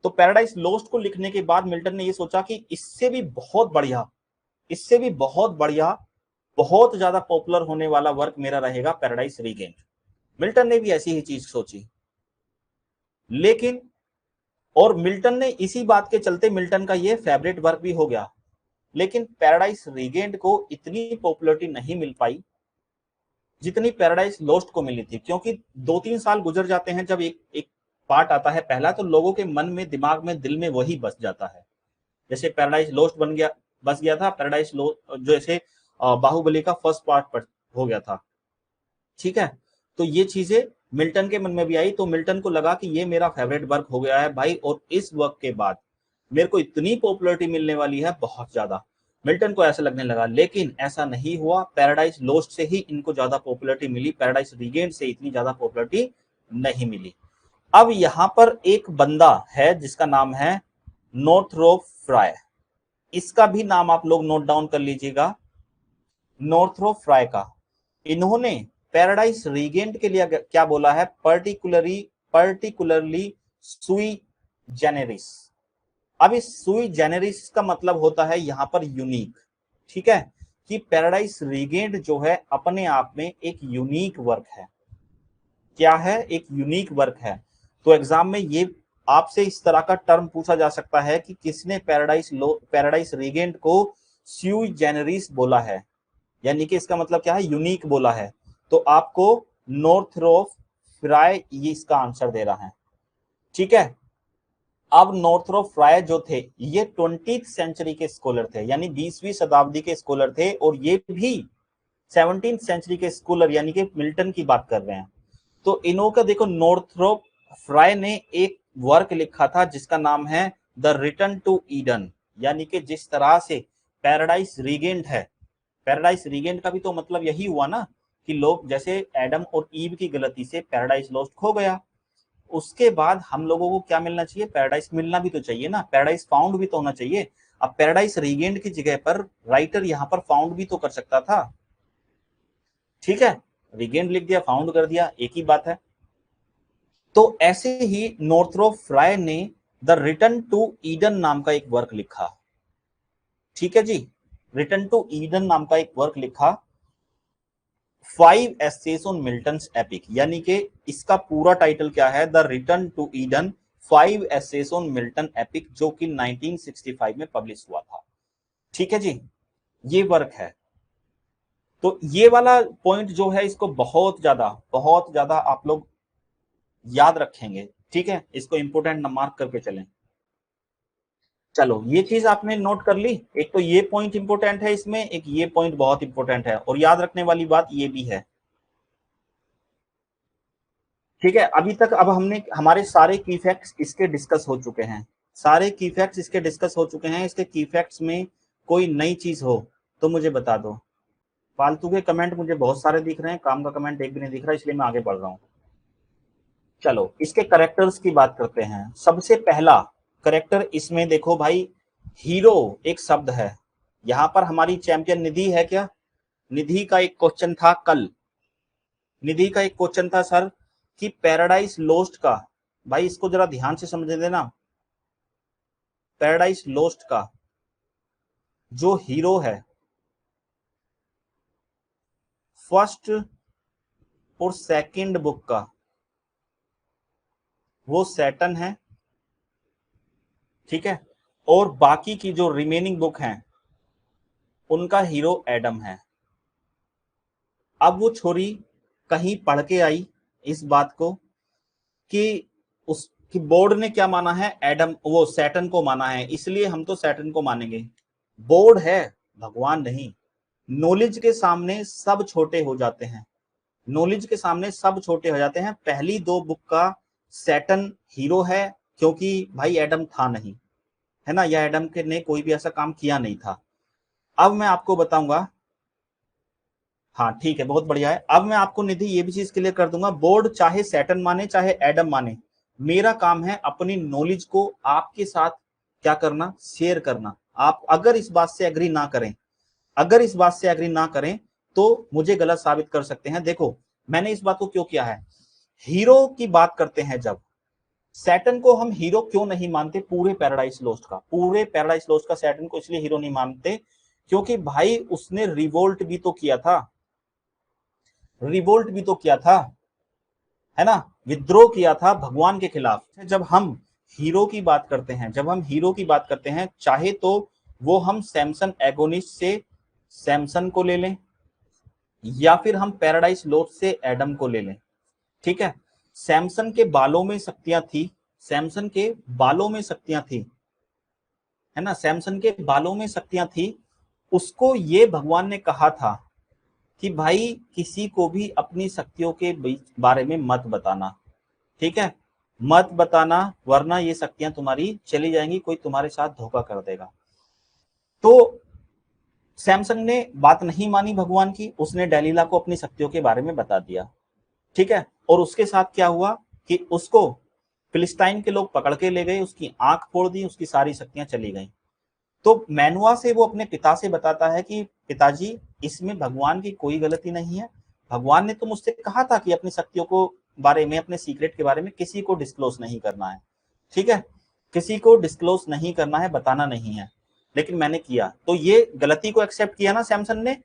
तो पैराडाइज लोस्ट को लिखने के बाद मिल्टन ने ये सोचा कि इससे भी बहुत बढ़िया बहुत ज्यादा पॉपुलर होने वाला वर्क मेरा रहेगा पैराडाइज रीगेंट। मिल्टन ने भी ऐसी ही चीज सोची, लेकिन और मिल्टन ने इसी बात के चलते मिल्टन का ये फेवरेट वर्क भी हो गया। लेकिन पैराडाइज रीगेंट को इतनी पॉपुलरिटी नहीं मिल पाई जितनी पैराडाइज लोस्ट को मिली थी, क्योंकि 2-3 साल गुजर जाते हैं जब एक पार्ट आता है पहला, तो लोगों के मन में, दिमाग में, दिल में वही बस जाता है। जैसे पैराडाइज लोस्ट बस गया था, पैराडाइज लोस्ट जैसे बाहुबली का फर्स्ट पार्ट हो गया था। ठीक है, तो ये चीजें मिल्टन के मन में भी आई, तो मिल्टन को लगा कि ये मेरा फेवरेट वर्क हो गया है भाई, और इस वर्क के बाद मेरे को इतनी पॉपुलरिटी मिलने वाली है बहुत ज्यादा। मिल्टन को ऐसा लगने लगा, लेकिन ऐसा नहीं हुआ। पैराडाइज लोस्ट से ही इनको ज्यादा पॉपुलरिटी मिली, पैराडाइज रीगेंट से इतनी ज्यादा पॉपुलरिटी नहीं मिली। अब यहाँ पर एक बंदा है जिसका नाम है नॉर्थरोप फ्राई। इसका भी नाम आप लोग नोट डाउन कर लीजिएगा, नॉर्थरोप फ्राई का। इन्होंने पैराडाइज रीगेंट के लिए क्या बोला है, पर्टिकुलरली सुई जेनेरिस। अब इस सुई जेनेरिस का मतलब होता है यहां पर यूनिक। ठीक है, कि पैराडाइज रीगेंट जो है अपने आप में एक यूनिक वर्क है। क्या है, एक यूनिक वर्क है। तो एग्जाम में ये आपसे इस तरह का टर्म पूछा जा सकता है कि किसने पैराडाइज रीगेंट को सुई जेनेरिस बोला है, यानी कि इसका मतलब क्या है, यूनिक बोला है। तो आपको नॉर्थरोप फ्राई ये इसका आंसर दे रहा है। ठीक है, अब नॉर्थरोप फ्राई जो थे ये 20th सेंचुरी के स्कॉलर थे, यानी 20वीं शताब्दी के स्कॉलर थे, और ये भी 17th सेंचुरी के स्कॉलर, यानी कि मिल्टन की बात कर रहे हैं। तो इन्हों का देखो, नॉर्थरोप फ्राई ने एक वर्क लिखा था जिसका नाम है द रिटर्न टू ईडन, यानी कि जिस तरह से पैराडाइज रीगेंट है, पैराडाइज रीगेंट का भी तो मतलब यही हुआ ना कि लोग, जैसे एडम और ईव की गलती से पैराडाइज लॉस्ट खो गया, उसके बाद हम लोगों को क्या मिलना चाहिए, पैराडाइज मिलना भी तो चाहिए ना, पैराडाइज फाउंड भी तो होना चाहिए। अब पैराडाइज रीगेंट की जगह पर राइटर यहां पर फाउंड भी तो कर सकता था। ठीक है, रीगेंट लिख दिया, फाउंड कर दिया, एक ही बात है। तो ऐसे ही नॉर्थरोप फ्राई ने द रिटर्न टू ईडन नाम का एक वर्क लिखा। ठीक है जी, रिटर्न टू ईडन नाम का एक वर्क लिखा, 5 एसेस ऑन मिल्टन्स एपिक, यानी कि इसका पूरा टाइटल क्या है, the return to Eden 5 essays on Milton epic, जो कि 1965 में पब्लिश हुआ था। ठीक है जी, ये वर्क है। तो ये वाला पॉइंट जो है इसको बहुत ज्यादा आप लोग याद रखेंगे। ठीक है, इसको इंपोर्टेंट मार्क करके चलें। चलो, ये चीज आपने नोट कर ली। एक तो ये पॉइंट इंपोर्टेंट है इसमें, एक ये पॉइंट बहुत इंपोर्टेंट है, और याद रखने वाली बात ये भी है। ठीक है, अभी तक अब हमने हमारे सारे की फैक्ट्स इसके डिस्कस हो चुके हैं, सारे की फैक्ट्स इसके डिस्कस हो चुके हैं। इसके की फैक्ट्स में कोई नई चीज हो तो मुझे बता दो। फालतू के कमेंट मुझे बहुत सारे दिख रहे हैं, काम का कमेंट एक भी नहीं दिख रहा, इसलिए मैं आगे बढ़ रहा हूँ। चलो, इसके करेक्टर्स की बात करते हैं। सबसे पहला करेक्टर इसमें देखो भाई, हीरो एक शब्द है। यहां पर हमारी चैंपियन निधि है क्या, निधि का एक क्वेश्चन था कल, निधि का एक क्वेश्चन था सर कि पैराडाइज लोस्ट का, भाई इसको जरा ध्यान से समझ देना, पैराडाइज लोस्ट का जो हीरो है फर्स्ट और सेकंड बुक का, वो सैटर्न है। ठीक है, और बाकी की जो रिमेनिंग बुक हैं उनका हीरो एडम है। अब वो छोरी कहीं पढ़ के आई इस बात को कि उसकी बोर्ड ने क्या माना है, एडम वो सैटर्न को माना है, इसलिए हम तो सैटर्न को मानेंगे। बोर्ड है, भगवान नहीं। नॉलेज के सामने सब छोटे हो जाते हैं, नॉलेज के सामने सब छोटे हो जाते हैं। पहली 2 बुक का सैटर्न हीरो है, क्योंकि भाई एडम था नहीं, है ना, या एडम के ने कोई भी ऐसा काम किया नहीं था। अब मैं आपको बताऊंगा, हाँ ठीक है, बहुत बढ़िया है। अब मैं आपको निधि ये भी चीज क्लियर कर दूंगा, बोर्ड चाहे सैटर्न माने चाहे एडम माने, मेरा काम है अपनी नॉलेज को आपके साथ क्या करना, शेयर करना। आप अगर इस बात से एग्री ना करें, अगर इस बात से एग्री ना करें तो मुझे गलत साबित कर सकते हैं। देखो मैंने इस बात को क्यों किया है, हीरो की बात करते हैं जब, सैटर्न को हम हीरो क्यों नहीं मानते पूरे पैराडाइज लोस्ट का, पूरे पैराडाइज लोस्ट का सैटर्न को इसलिए हीरो नहीं मानते क्योंकि भाई उसने रिवोल्ट भी तो किया था, रिवोल्ट भी तो किया था, है ना, विद्रोह किया था भगवान के खिलाफ। जब हम हीरो की बात करते हैं, जब हम हीरो की बात करते हैं, चाहे तो वो हम सैमसन एगोनिस्ट से सैमसन को ले लें या फिर हम पैराडाइज लोस्ट से एडम को ले लें, ठीक है। सैमसन के बालों में शक्तियां थी, सैमसन के बालों में शक्तियां थी, है ना, सैमसन के बालों में शक्तियां थी। उसको ये भगवान ने कहा था कि भाई किसी को भी अपनी शक्तियों के बारे में मत बताना, ठीक है, मत बताना, वरना ये शक्तियां तुम्हारी चली जाएंगी, कोई तुम्हारे साथ धोखा कर देगा। तो सैमसन ने बात नहीं मानी भगवान की, उसने डेलीला को अपनी शक्तियों के बारे में बता दिया, ठीक है। और उसके साथ क्या हुआ कि उसको फिलिस्टाइन के लोग पकड़ के ले गए, उसकी आंख फोड़ दी, उसकी सारी शक्तियां चली गई। तो मैनुआ से वो अपने पिता से बताता है कि पिताजी इसमें भगवान की कोई गलती नहीं है, भगवान ने तो मुझसे कहा था कि अपनी शक्तियों को बारे में, अपने सीक्रेट के बारे में किसी को डिस्क्लोज नहीं करना है, ठीक है, किसी को डिस्क्लोज नहीं करना है, बताना नहीं है, लेकिन मैंने किया। तो ये गलती को एक्सेप्ट किया ना सैमसन ने,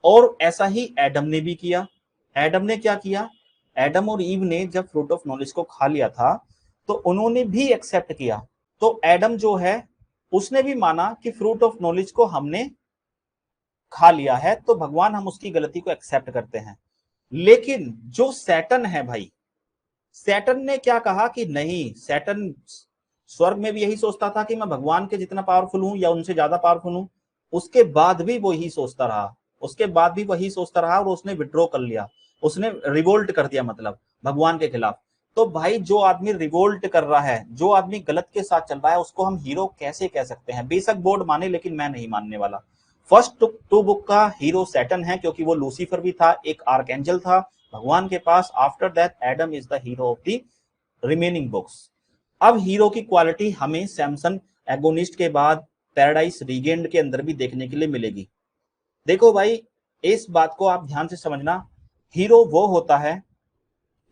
और ऐसा ही एडम ने भी किया। एडम ने क्या किया, एडम और ईव ने जब फ्रूट ऑफ नॉलेज को खा लिया था तो उन्होंने भी एक्सेप्ट किया। तो एडम जो है उसने भी माना कि फ्रूट ऑफ नॉलेज को हमने खा लिया है, तो भगवान हम उसकी गलती को एक्सेप्ट करते हैं। लेकिन जो सैटर्न है भाई, सैटर्न ने क्या कहा कि नहीं, सैटर्न स्वर्ग में भी यही सोचता था कि मैं भगवान के जितना पावरफुल हूं या उनसे ज्यादा पावरफुल हूं, उसके बाद भी वो ही सोचता रहा, उसके बाद भी वही सोचता रहा, और उसने विड्रॉ कर लिया, उसने रिवोल्ट कर दिया, मतलब भगवान के खिलाफ। तो भाई जो आदमी रिवोल्ट कर रहा है, जो आदमी गलत के साथ चल रहा है, उसको हम हीरो कैसे कह सकते हैं। बेशक बोर्ड माने, लेकिन मैं नहीं मानने वाला। फर्स्ट टू बुक का हीरो सैटर्न है क्योंकि वो लूसीफर भी था, एक आर्कएंजल था भगवान के पास। After that Adam is the hero of the remaining books. अब हीरो की क्वालिटी हमें सैमसन एगोनिस्ट के बाद पैराडाइज रीगेन्ड के अंदर भी देखने के लिए मिलेगी। देखो भाई इस बात को आप ध्यान से समझना, हीरो वो होता है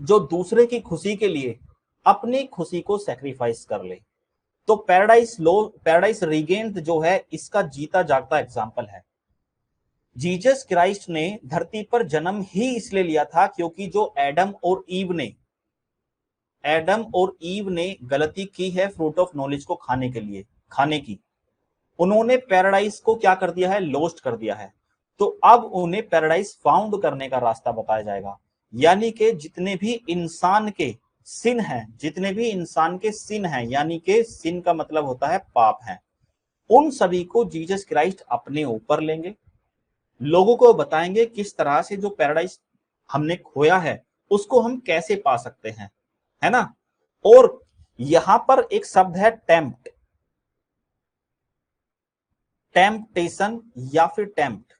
जो दूसरे की खुशी के लिए अपनी खुशी को सैक्रिफाइस कर ले। तो पैराडाइज रीगेन्ड जो है इसका जीता जागता एग्जाम्पल है। जीसस क्राइस्ट ने धरती पर जन्म ही इसलिए लिया था क्योंकि जो एडम और ईव ने गलती की है फ्रूट ऑफ नॉलेज को खाने की, उन्होंने पैराडाइज को क्या कर दिया है, लॉस्ट कर दिया है। तो अब उन्हें पैराडाइज फाउंड करने का रास्ता बताया जाएगा। यानी कि जितने भी इंसान के सिन हैं, जितने भी इंसान के सिन हैं, यानी कि सिन का मतलब होता है पाप है, उन सभी को जीसस क्राइस्ट अपने ऊपर लेंगे, लोगों को बताएंगे किस तरह से जो पैराडाइज हमने खोया है उसको हम कैसे पा सकते हैं, है ना। और यहां पर एक शब्द है टेम्प्ट, टेम्पटेशन या फिर टेम्प्ट।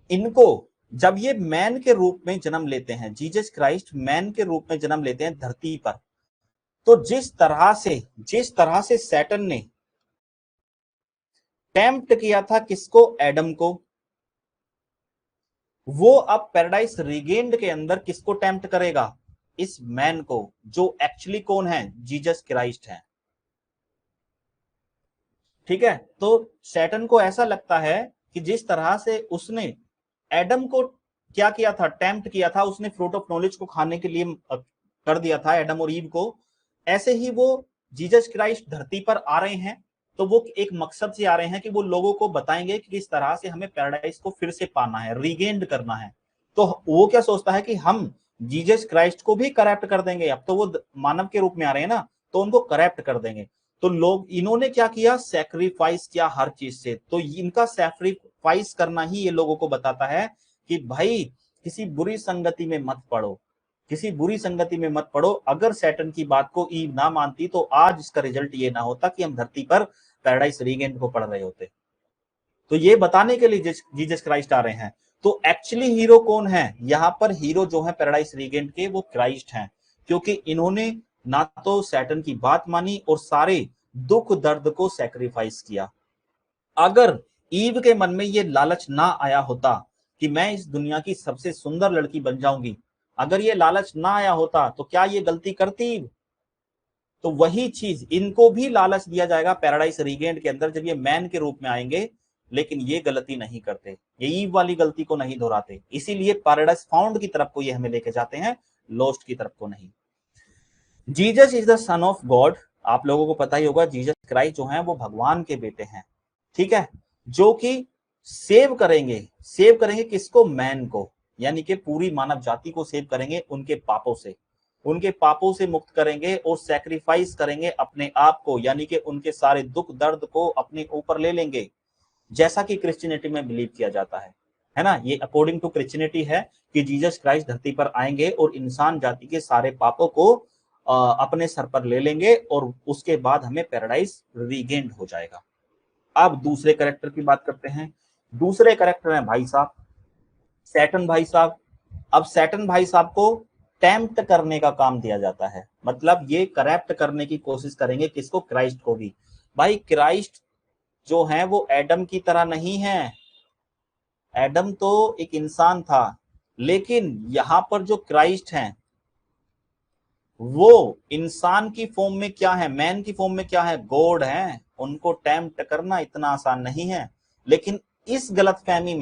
इनको जब ये मैन के रूप में जन्म लेते हैं, जीसस क्राइस्ट मैन के रूप में जन्म लेते हैं धरती पर, तो जिस तरह से सैटर्न ने टेम्प्ट किया था किसको, एडम को, वो अब पैराडाइज रीगेन्ड के अंदर किसको टेम्प्ट करेगा, इस मैन को, जो एक्चुअली कौन है, जीसस क्राइस्ट है, ठीक है। तो सैटर्न को ऐसा लगता है कि जिस तरह से उसने एडम को क्या किया था, टेम्प्ट किया था, उसने फ्रूट ऑफ नॉलेज को खाने के लिए कर दिया था एडम और ईव को, ऐसे ही वो जीसस क्राइस्ट धरती पर आ रहे हैं, तो वो एक मकसद से आ रहे हैं कि वो लोगों को बताएंगे कि किस तरह से हमें पैराडाइज को फिर से पाना है, रीगेन्ड करना है। तो वो क्या सोचता है कि हम जीसस क्राइस्ट को भी करप्ट कर देंगे, अब तो वो मानव के रूप में आ रहे हैं ना, तो उनको करप्ट कर देंगे। तो लोग, इन्होंने क्या किया, सैक्रिफाइस किया हर चीज से। तो इनका सैक्रिफाइस करना ही ये लोगों को बताता है कि भाई किसी बुरी संगति में मत पड़ो, किसी बुरी संगति में मत पड़ो। अगर सैटर्न की बात को ईव ना मानती तो आज इसका रिजल्ट ये ना होता कि हम धरती पर पैराडाइज रीगेंट को पढ़ रहे होते। तो ये बताने के लिए जीसस क्राइस्ट आ रहे हैं। तो एक्चुअली हीरो कौन है यहाँ पर? हीरो जो है पैराडाइज रीगेंट के, वो क्राइस्ट हैं, क्योंकि इन्होंने ना तो सैटर्न की बात मानी और सारे दुख दर्द को सैक्रिफाइस किया। अगर ईव के मन में ये लालच ना आया होता कि मैं इस दुनिया की सबसे सुंदर लड़की बन जाऊंगी, अगर ये लालच ना आया होता तो क्या ये गलती करती ईव? तो वही चीज इनको भी लालच दिया जाएगा पैराडाइज रीगेंट के अंदर जब ये मैन के रूप में आएंगे, लेकिन ये गलती नहीं करते, ये ईव वाली गलती को नहीं दोहराते। इसीलिए पैराडाइज फाउंड की तरफ को ये हमें लेके जाते हैं, लॉस्ट की तरफ को नहीं। Jesus is the son of God. आप लोगों को पता ही होगा जीसस क्राइस्ट जो है वो भगवान के बेटे हैं, ठीक है, जो कि सेव करेंगे किसको? मैन को, यानी कि पूरी मानव जाति को सेव करेंगे उनके पापों से मुक्त करेंगे और सैक्रिफाइस करेंगे अपने आप को, यानी कि उनके सारे दुख दर्द को अपने ऊपर ले लेंगे, जैसा कि क्रिश्चियनिटी में बिलीव किया जाता है ना। ये अकॉर्डिंग टू क्रिश्चियनिटी है कि जीसस क्राइस्ट धरती पर आएंगे और इंसान जाति के सारे पापों को अपने सर पर ले लेंगे और उसके बाद हमें पैराडाइज रीगेन्ड हो जाएगा। अब दूसरे कैरेक्टर की बात करते हैं। दूसरे कैरेक्टर हैं भाई साहब सैटर्न भाई साहब। अब सैटर्न भाई साहब को टेम्प्ट करने का काम दिया जाता है, मतलब ये करप्ट करने की कोशिश करेंगे किसको? क्राइस्ट को भी। भाई क्राइस्ट जो है वो एडम की तरह नहीं है, एडम तो एक इंसान था, लेकिन यहां पर जो क्राइस्ट हैं वो इंसान की फॉर्म में क्या है? मैन की फॉर्म में क्या है? गॉड है। उनको टेम्प्ट करना इतना आसान नहीं है। लेकिन इस गलतफहमी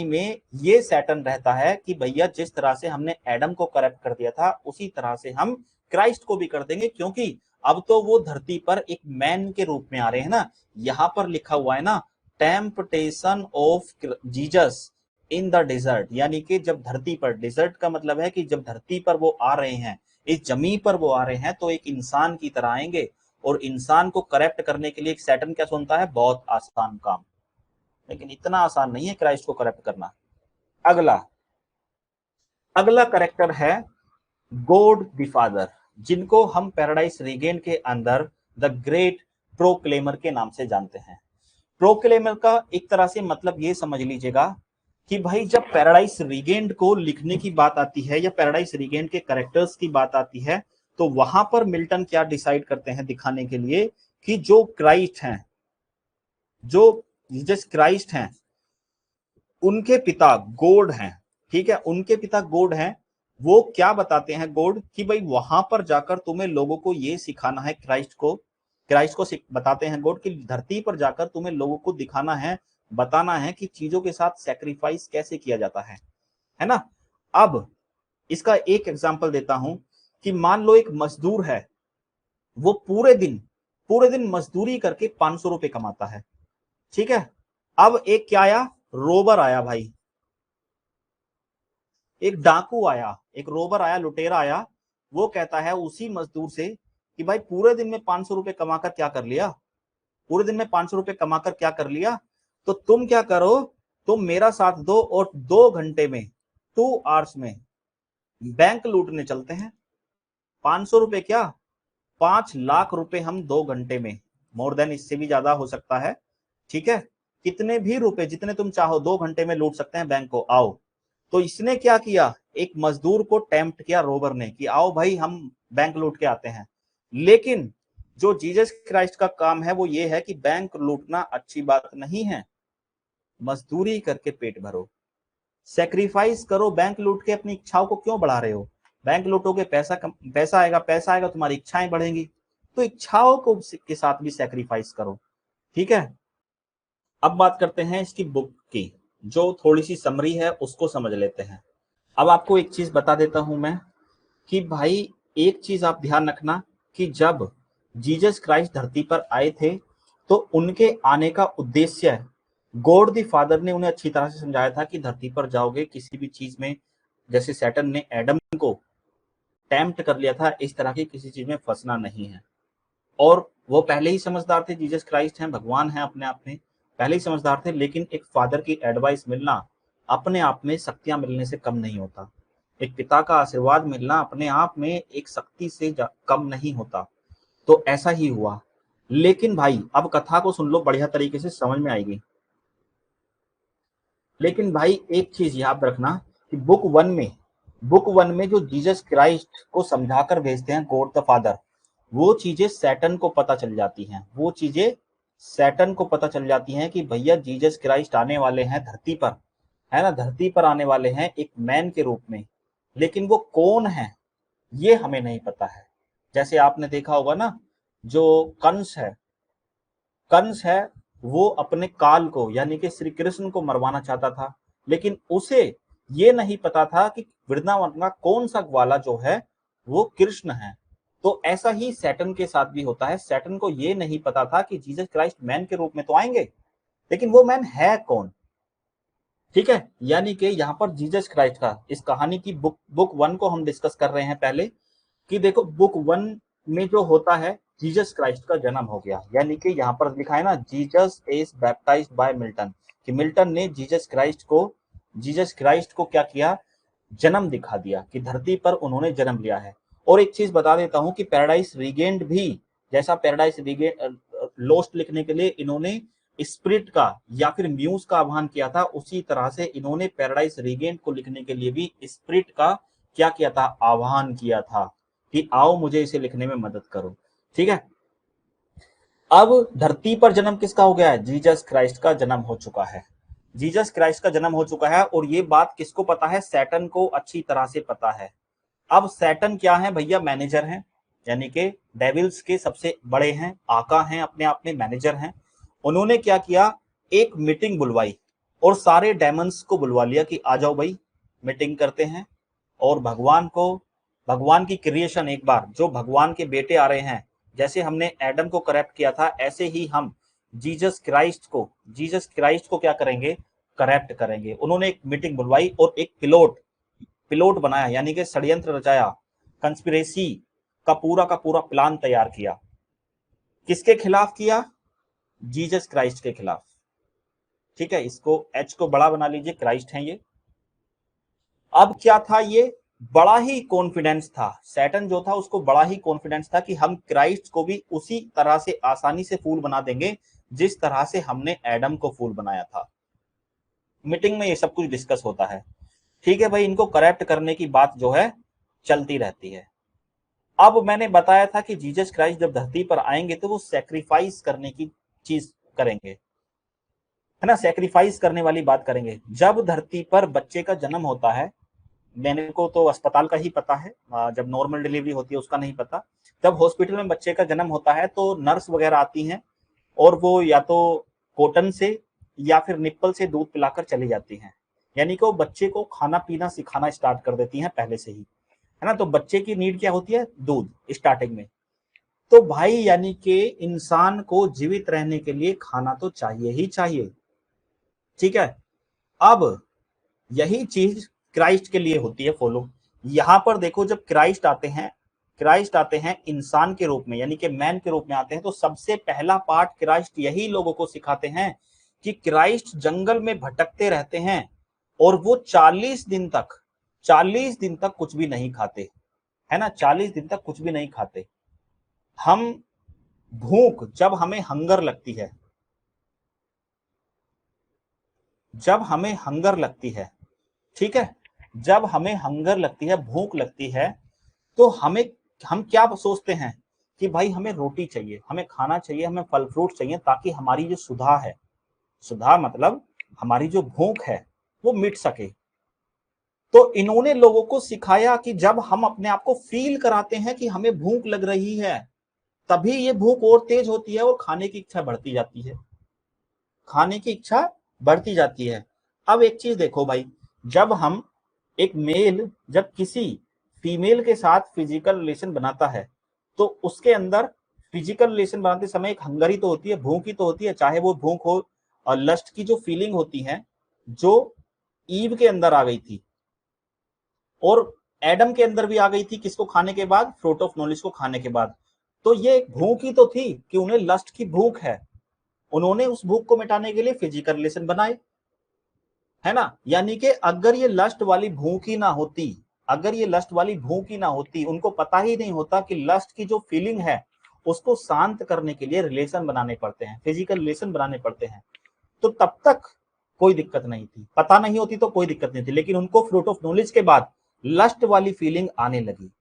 में ये सैटर्न रहता है कि भैया जिस तरह से हमने एडम को करप्ट कर दिया था उसी तरह से हम क्राइस्ट को भी कर देंगे, क्योंकि अब तो वो धरती पर एक मैन के रूप में आ रहे हैं ना। यहां पर लिखा हुआ है ना, temptation of Jesus in the desert, यानी कि जब धरती पर, डेजर्ट का मतलब है कि जब धरती पर वो आ रहे हैं, इस जमीन पर वो आ रहे हैं, तो एक इंसान की तरह आएंगे और इंसान को करप्ट करने के लिए एक सैटर्न क्या सुनता है? बहुत आसान काम। लेकिन इतना आसान नहीं है क्राइस्ट को करप्ट करना। अगला कैरेक्टर है गॉड द फादर, जिनको हम पैराडाइज रीगेन्ड के अंदर द ग्रेट प्रोक्लेमर के नाम से जानते हैं। प्रोक्लेमर का एक तरह से मतलब ये समझ लीजिएगा कि भाई जब पैराडाइज रीगेन्ड को लिखने की बात आती है या पैराडाइज रीगेन्ड के कैरेक्टर्स की बात आती है, तो वहां पर मिल्टन क्या डिसाइड करते हैं दिखाने के लिए कि जो क्राइस्ट हैं, जो जीसस क्राइस्ट हैं, उनके पिता गॉड हैं, ठीक है, उनके पिता गॉड हैं। वो क्या बताते हैं गॉड कि भाई वहां पर जाकर तुम्हें लोगों को ये सिखाना है, क्राइस्ट को बताते हैं गॉड कि धरती पर जाकर तुम्हें लोगों को दिखाना है, बताना है कि चीजों के साथ सैक्रिफाइस कैसे किया जाता है ना। अब इसका एक एग्जांपल देता हूं कि मान लो एक मजदूर है, वो पूरे दिन मजदूरी करके 500 रुपए कमाता है, ठीक है। अब एक क्या आया? रोबर आया भाई, एक डाकू आया, एक रोबर आया, लुटेरा आया। वो कहता है उसी मजदूर से कि भाई पूरे दिन में 500 रुपए कमाकर क्या कर लिया? पूरे दिन में 500 रुपए कमाकर क्या कर लिया? तो तुम क्या करो, तुम मेरा साथ दो और 2 घंटे में, 2 आवर्स में बैंक लूटने चलते हैं। 500 रुपए क्या, 5 लाख रुपए हम 2 घंटे में, मोर देन इससे भी ज्यादा हो सकता है, ठीक है। कितने भी रुपए जितने तुम चाहो 2 घंटे में लूट सकते हैं बैंक को, आओ। तो इसने क्या किया? एक मजदूर को टेम्प्ट किया रोबर ने कि आओ भाई हम बैंक लूट के आते हैं। लेकिन जो जीसस क्राइस्ट का काम है वो ये है कि बैंक लूटना अच्छी बात नहीं है, मजदूरी करके पेट भरो, सैक्रिफाइस करो। बैंक लूट के अपनी इच्छाओं को क्यों बढ़ा रहे हो? बैंक लूटोगे पैसा आएगा, तुम्हारी इच्छाएं बढ़ेंगी, तो इच्छाओं को के साथ भी सैक्रिफाइस करो, ठीक है। अब बात करते हैं इसकी बुक की, जो थोड़ी सी समरी है उसको समझ लेते हैं। अब आपको एक चीज बता देता हूं मैं कि भाई एक चीज आप ध्यान रखना कि जब जीसस क्राइस्ट धरती पर आए थे तो उनके आने का उद्देश्य गॉड द फादर ने उन्हें अच्छी तरह से समझाया था कि धरती पर जाओगे किसी भी चीज में, जैसे सैटर्न ने एडम को टेम्प्ट कर लिया था, इस तरह की किसी चीज में फंसना नहीं है। और वो पहले ही समझदार थे, जीसस क्राइस्ट हैं, भगवान हैं अपने आप में, पहले ही समझदार थे। लेकिन एक फादर की एडवाइस मिलना अपने आप में शक्तियां मिलने से कम नहीं होता। एक पिता का आशीर्वाद मिलना अपने आप में एक शक्ति से कम नहीं होता। तो ऐसा ही हुआ। लेकिन भाई अब कथा को सुन लो, बढ़िया तरीके से समझ में आएगी। लेकिन भाई एक चीज याद रखना कि बुक वन में जो जीसस क्राइस्ट को समझाकर भेजते हैं गॉड द फादर, वो चीजें सैटन को पता चल जाती हैं। वो चीजें सैटन को पता चल जाती हैं कि भैया जीसस क्राइस्ट आने वाले हैं धरती पर, है ना, धरती पर आने वाले हैं एक मैन के रूप में। लेकिन वो कौन है ये हमें नहीं पता है। जैसे आपने देखा होगा ना, जो कंस है वो अपने काल को यानी कि श्री कृष्ण को मरवाना चाहता था, लेकिन उसे ये नहीं पता था कि वृंदावन का कौन सा ग्वाला जो है वो कृष्ण है। तो ऐसा ही सैटन के साथ भी होता है। सैटन को ये नहीं पता था कि जीसस क्राइस्ट मैन के रूप में तो आएंगे, लेकिन वो मैन है कौन। ठीक है, यानी कि यहाँ पर जीसस क्राइस्ट का इस कहानी की बुक वन को हम डिस्कस कर रहे हैं पहले, कि देखो बुक वन में जो होता है जीसस क्राइस्ट का जन्म हो गया, यानी कि यहाँ पर लिखा है ना Jesus is baptized by Milton, कि मिल्टन ने जीसस क्राइस्ट को क्या किया, जन्म दिखा दिया कि धरती पर उन्होंने जन्म लिया है। और एक चीज बता देता हूं कि पैराडाइज रीगेंड भी, जैसा पैराडाइज रीगेंड लोस्ट लिखने के लिए इन्होंने स्पिरिट का या फिर म्यूज का आह्वान किया था, उसी तरह से इन्होंने पैराडाइज रीगेंड को लिखने के लिए भी स्पिरिट का क्या किया था, आह्वान किया था कि आओ मुझे इसे लिखने में मदद करो। ठीक है, अब धरती पर जन्म किसका हो गया है, जीसस क्राइस्ट का जन्म हो चुका है। जीसस क्राइस्ट का जन्म हो चुका है, और ये बात किसको पता है, सैटन को अच्छी तरह से पता है। अब सैटन क्या है भैया, मैनेजर हैं, यानी कि डेविल्स के सबसे बड़े हैं, आका हैं, अपने आप में मैनेजर हैं। उन्होंने क्या किया, एक मीटिंग बुलवाई और सारे डेमंस को बुलवा लिया कि आ जाओ भाई मीटिंग करते हैं। और भगवान की क्रिएशन, एक बार जो भगवान के बेटे आ रहे हैं, जैसे हमने एडम को करेक्ट किया था, ऐसे ही हम जीसस क्राइस्ट को क्या करेंगे, करेक्ट करेंगे। उन्होंने एक मीटिंग बुलवाई और एक पिलोट बनाया, यानी कि षड्यंत्र रचाया, कंस्पिरेसी का पूरा प्लान तैयार किया। किसके खिलाफ किया, जीसस क्राइस्ट के खिलाफ। ठीक है, इसको एच को बड़ा बना लीजिए, क्राइस्ट है ये। अब क्या था, ये बड़ा ही कॉन्फिडेंस था, सैटन जो था उसको बड़ा ही कॉन्फिडेंस था कि हम क्राइस्ट को भी उसी तरह से आसानी से फूल बना देंगे जिस तरह से हमने एडम को फूल बनाया था। मीटिंग में ये सब कुछ डिस्कस होता है। ठीक है भाई, इनको करेक्ट करने की बात जो है चलती रहती है। अब मैंने बताया था कि जीसस क्राइस्ट जब धरती पर आएंगे तो वो सैक्रिफाइस करने की चीज करेंगे, है ना, सैक्रिफाइस करने वाली बात करेंगे। जब धरती पर बच्चे का जन्म होता है, मैंने को तो अस्पताल का ही पता है, जब नॉर्मल डिलीवरी होती है उसका नहीं पता। जब हॉस्पिटल में बच्चे का जन्म होता है तो नर्स वगैरह आती हैं और वो या तो कॉटन से या फिर निप्पल से दूध पिलाकर चली जाती हैं, यानी कि वो बच्चे को खाना पीना सिखाना स्टार्ट कर देती हैं पहले से ही, है ना। तो बच्चे की नीड क्या होती है, दूध स्टार्टिंग में। तो भाई यानी कि इंसान को जीवित रहने के लिए खाना तो चाहिए ही चाहिए। ठीक है, अब यही चीज क्राइस्ट के लिए होती है फॉलो। यहां पर देखो, जब क्राइस्ट आते हैं इंसान के रूप में, यानी कि मैन के रूप में आते हैं, तो सबसे पहला पार्ट क्राइस्ट यही लोगों को सिखाते हैं कि क्राइस्ट जंगल में भटकते रहते हैं और वो 40 दिन तक कुछ भी नहीं खाते, है ना, 40 दिन तक कुछ भी नहीं खाते। हम भूख, जब हमें हंगर लगती है, ठीक है, जब हमें हंगर लगती है, भूख लगती है, तो हम क्या सोचते हैं कि भाई हमें रोटी चाहिए, हमें खाना चाहिए, हमें फल फ्रूट चाहिए, ताकि हमारी जो सुधा मतलब हमारी जो भूख है वो मिट सके। तो इन्होंने लोगों को सिखाया कि जब हम अपने आप को फील कराते हैं कि हमें भूख लग रही है, तभी ये भूख और तेज होती है और खाने की इच्छा बढ़ती जाती है। अब एक चीज देखो भाई, जब किसी फीमेल के साथ फिजिकल रिलेशन बनाता है, तो उसके अंदर फिजिकल रिलेशन बनाते समय एक हंगर ही तो होती है, भूख ही तो होती है, चाहे वो भूख हो और लस्ट की जो फीलिंग होती है, जो ईव के अंदर आ गई थी और एडम के अंदर भी आ गई थी, किसको खाने के बाद, फ्रूट ऑफ नॉलेज को खाने के बाद। तो ये एक भूख ही तो थी कि उन्हें लस्ट की भूख है, उन्होंने उस भूख को मिटाने के लिए फिजिकल रिलेशन बनाए, है ना। यानी कि अगर ये लस्ट वाली भूख ही ना होती अगर ये लस्ट वाली भूख ही ना होती, उनको पता ही नहीं होता कि लस्ट की जो फीलिंग है उसको शांत करने के लिए रिलेशन बनाने पड़ते हैं, फिजिकल रिलेशन बनाने पड़ते हैं, तो तब तक कोई दिक्कत नहीं थी। पता नहीं होती तो कोई दिक्कत नहीं थी, लेकिन उनको फ्रूट ऑफ नॉलेज के बाद लस्ट वाली फीलिंग आने लगी,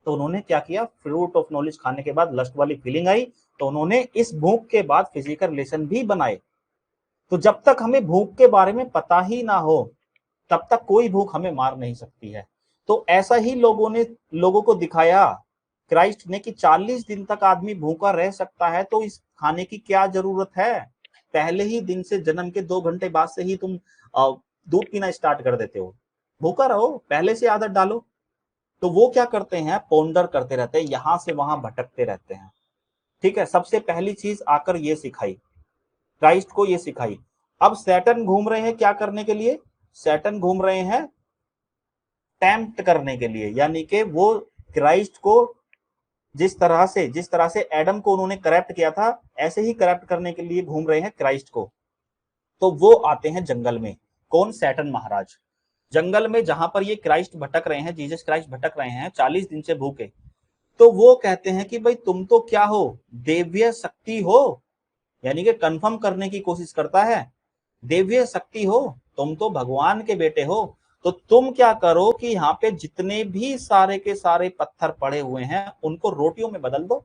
तो उन्होंने क्या किया, फ्रूट ऑफ नॉलेज खाने के बाद लस्ट वाली फीलिंग आई, तो उन्होंने इस भूख के बाद फिजिकल रिलेशन भी बनाए। तो जब तक हमें भूख के बारे में पता ही ना हो तब तक कोई भूख हमें मार नहीं सकती है। तो ऐसा ही लोगों को दिखाया क्राइस्ट ने कि 40 दिन तक आदमी भूखा रह सकता है, तो इस खाने की क्या जरूरत है। पहले ही दिन से, जन्म के 2 घंटे बाद से ही तुम दूध पीना स्टार्ट कर देते हो, भूखा रहो, पहले से आदत डालो। तो वो क्या करते हैं, पोंडर करते रहते हैं, यहां से वहां भटकते रहते हैं। ठीक है, सबसे पहली चीज आकर ये सिखाई, क्राइस्ट को ये सिखाई। अब सैटर्न घूम रहे हैं क्या करने के लिए, सैटर्न घूम रहे हैं टेम्प्ट करने के लिए, यानी कि वो क्राइस्ट को जिस तरह से एडम को उन्होंने करप्ट किया था, ऐसे ही करप्ट करने के लिए घूम रहे हैं क्राइस्ट को। तो वो आते हैं जंगल में, कौन, सैटर्न महाराज। जंगल में जहां पर ये क्राइस्ट भटक रहे हैं, जीसस क्राइस्ट भटक रहे हैं 40 दिन से भूखे, तो वो कहते हैं कि भाई तुम तो क्या हो, देव्य शक्ति हो, यानी कि कंफर्म करने की कोशिश करता है, देव्य शक्ति हो, तुम तो भगवान के बेटे हो, तो तुम क्या करो कि यहाँ पे जितने भी सारे के सारे पत्थर पड़े हुए हैं उनको रोटियों में बदल दो।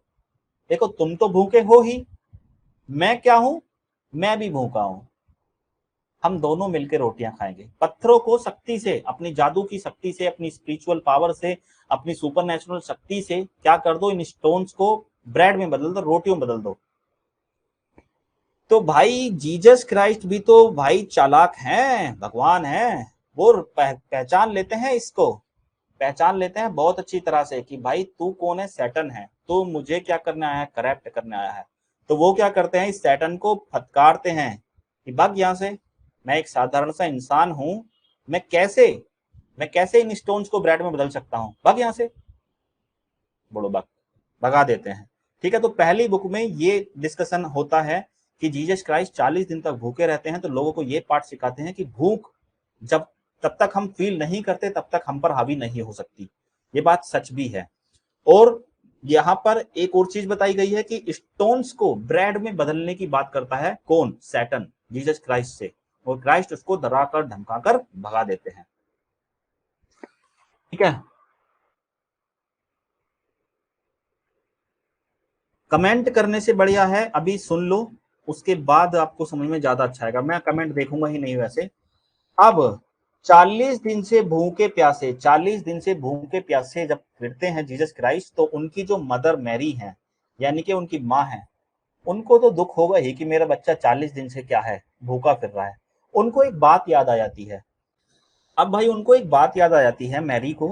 देखो तुम तो भूखे हो ही, मैं क्या हूं, मैं भी भूखा हूं, हम दोनों मिलकर रोटियां खाएंगे। पत्थरों को शक्ति से, अपनी जादू की शक्ति से, अपनी स्पिरिचुअल पावर से, अपनी सुपरनेचुरल शक्ति से क्या कर दो, इन स्टोन्स को ब्रेड में बदल दो, रोटियों में बदल दो। तो भाई जीसस क्राइस्ट भी तो भाई चालाक हैं, भगवान हैं, वो पहचान लेते हैं, इसको पहचान लेते हैं बहुत अच्छी तरह से कि भाई तू कौन है, सैटर्न है, तो मुझे क्या करने आया है, करप्ट करने आया है। तो वो क्या करते हैं, इस सैटर्न को फटकारते हैं कि भाग यहाँ से, मैं एक साधारण सा इंसान हूं, मैं कैसे इन स्टोन्स को ब्रेड में बदल सकता हूं, भाग यहाँ से, बोलो भाग, भगा देते हैं। ठीक है, तो पहली बुक में ये डिस्कशन होता है कि जीसस क्राइस्ट 40 दिन तक भूखे रहते हैं, तो लोगों को ये पाठ सिखाते हैं कि भूख जब तब तक हम फील नहीं करते तब तक हम पर हावी नहीं हो सकती। ये बात सच भी है। और यहाँ पर एक और चीज बताई गई है कि स्टोन्स को ब्रेड में बदलने की बात करता है कौन, सैटर्न, जीसस क्राइस्ट से, और क्राइस्ट उसको डराकर धमकाकर भगा देते हैं। ठीक है, कमेंट करने से बढ़िया है अभी सुन लो, उसके बाद आपको समझ में ज्यादा अच्छा आएगा। मैं कमेंट देखूंगा ही नहीं वैसे। अब 40 दिन से भूखे प्यासे, 40 दिन से भूखे प्यासे जब फिरते हैं जीसस क्राइस्ट, तो उनकी जो मदर मैरी है, यानी कि उनकी माँ है, उनको तो दुख होगा ही कि मेरा बच्चा 40 दिन से क्या है, भूखा फिर रहा है। उनको एक बात याद आ जाती है, अब भाई उनको एक बात याद आ जाती है मैरी को,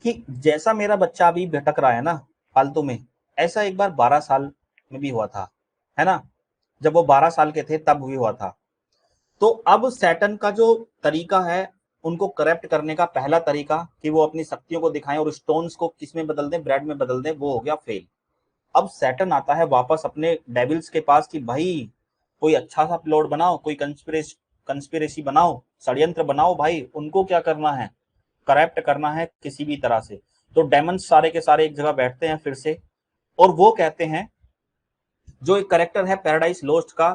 कि जैसा मेरा बच्चा अभी भटक रहा है ना फालतू में, ऐसा एक बार 12 साल में भी हुआ था, है ना, जब वो 12 साल के थे तब भी हुआ था। तो अब सैटर्न का जो तरीका है उनको करप्ट करने का, पहला तरीका कि वो अपनी शक्तियों को दिखाएं और स्टोन्स को किस में बदल दें, ब्रेड में बदल दें, वो हो गया फेल। अब सैटर्न आता है वापस अपने डेविल्स के पास कि भाई कोई अच्छा सा प्लॉट बनाओ, कोई कंस्पिरेसी बनाओ, षड्यंत्र बनाओ, भाई उनको क्या करना है, करप्ट करना है किसी भी तरह से। तो डेमंस सारे के सारे एक जगह बैठते हैं फिर से, और वो कहते हैं, जो एक करेक्टर है पैराडाइज लॉस्ट का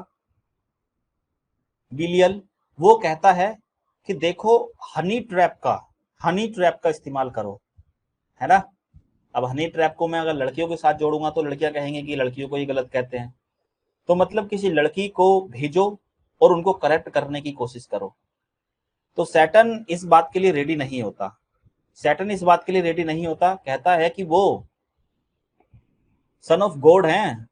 बिलियल, वो कहता है कि देखो हनी ट्रैप का इस्तेमाल करो, है ना। अब हनी ट्रैप को मैं अगर लड़कियों के साथ जोड़ूंगा तो लड़कियां कहेंगे कि लड़कियों को ही गलत कहते हैं, तो मतलब किसी लड़की को भेजो और उनको करप्ट करने की कोशिश करो। तो सैटर्न इस बात के लिए रेडी नहीं होता, सैटर्न इस बात के लिए रेडी नहीं होता, कहता है कि वो सन ऑफ गॉड हैं,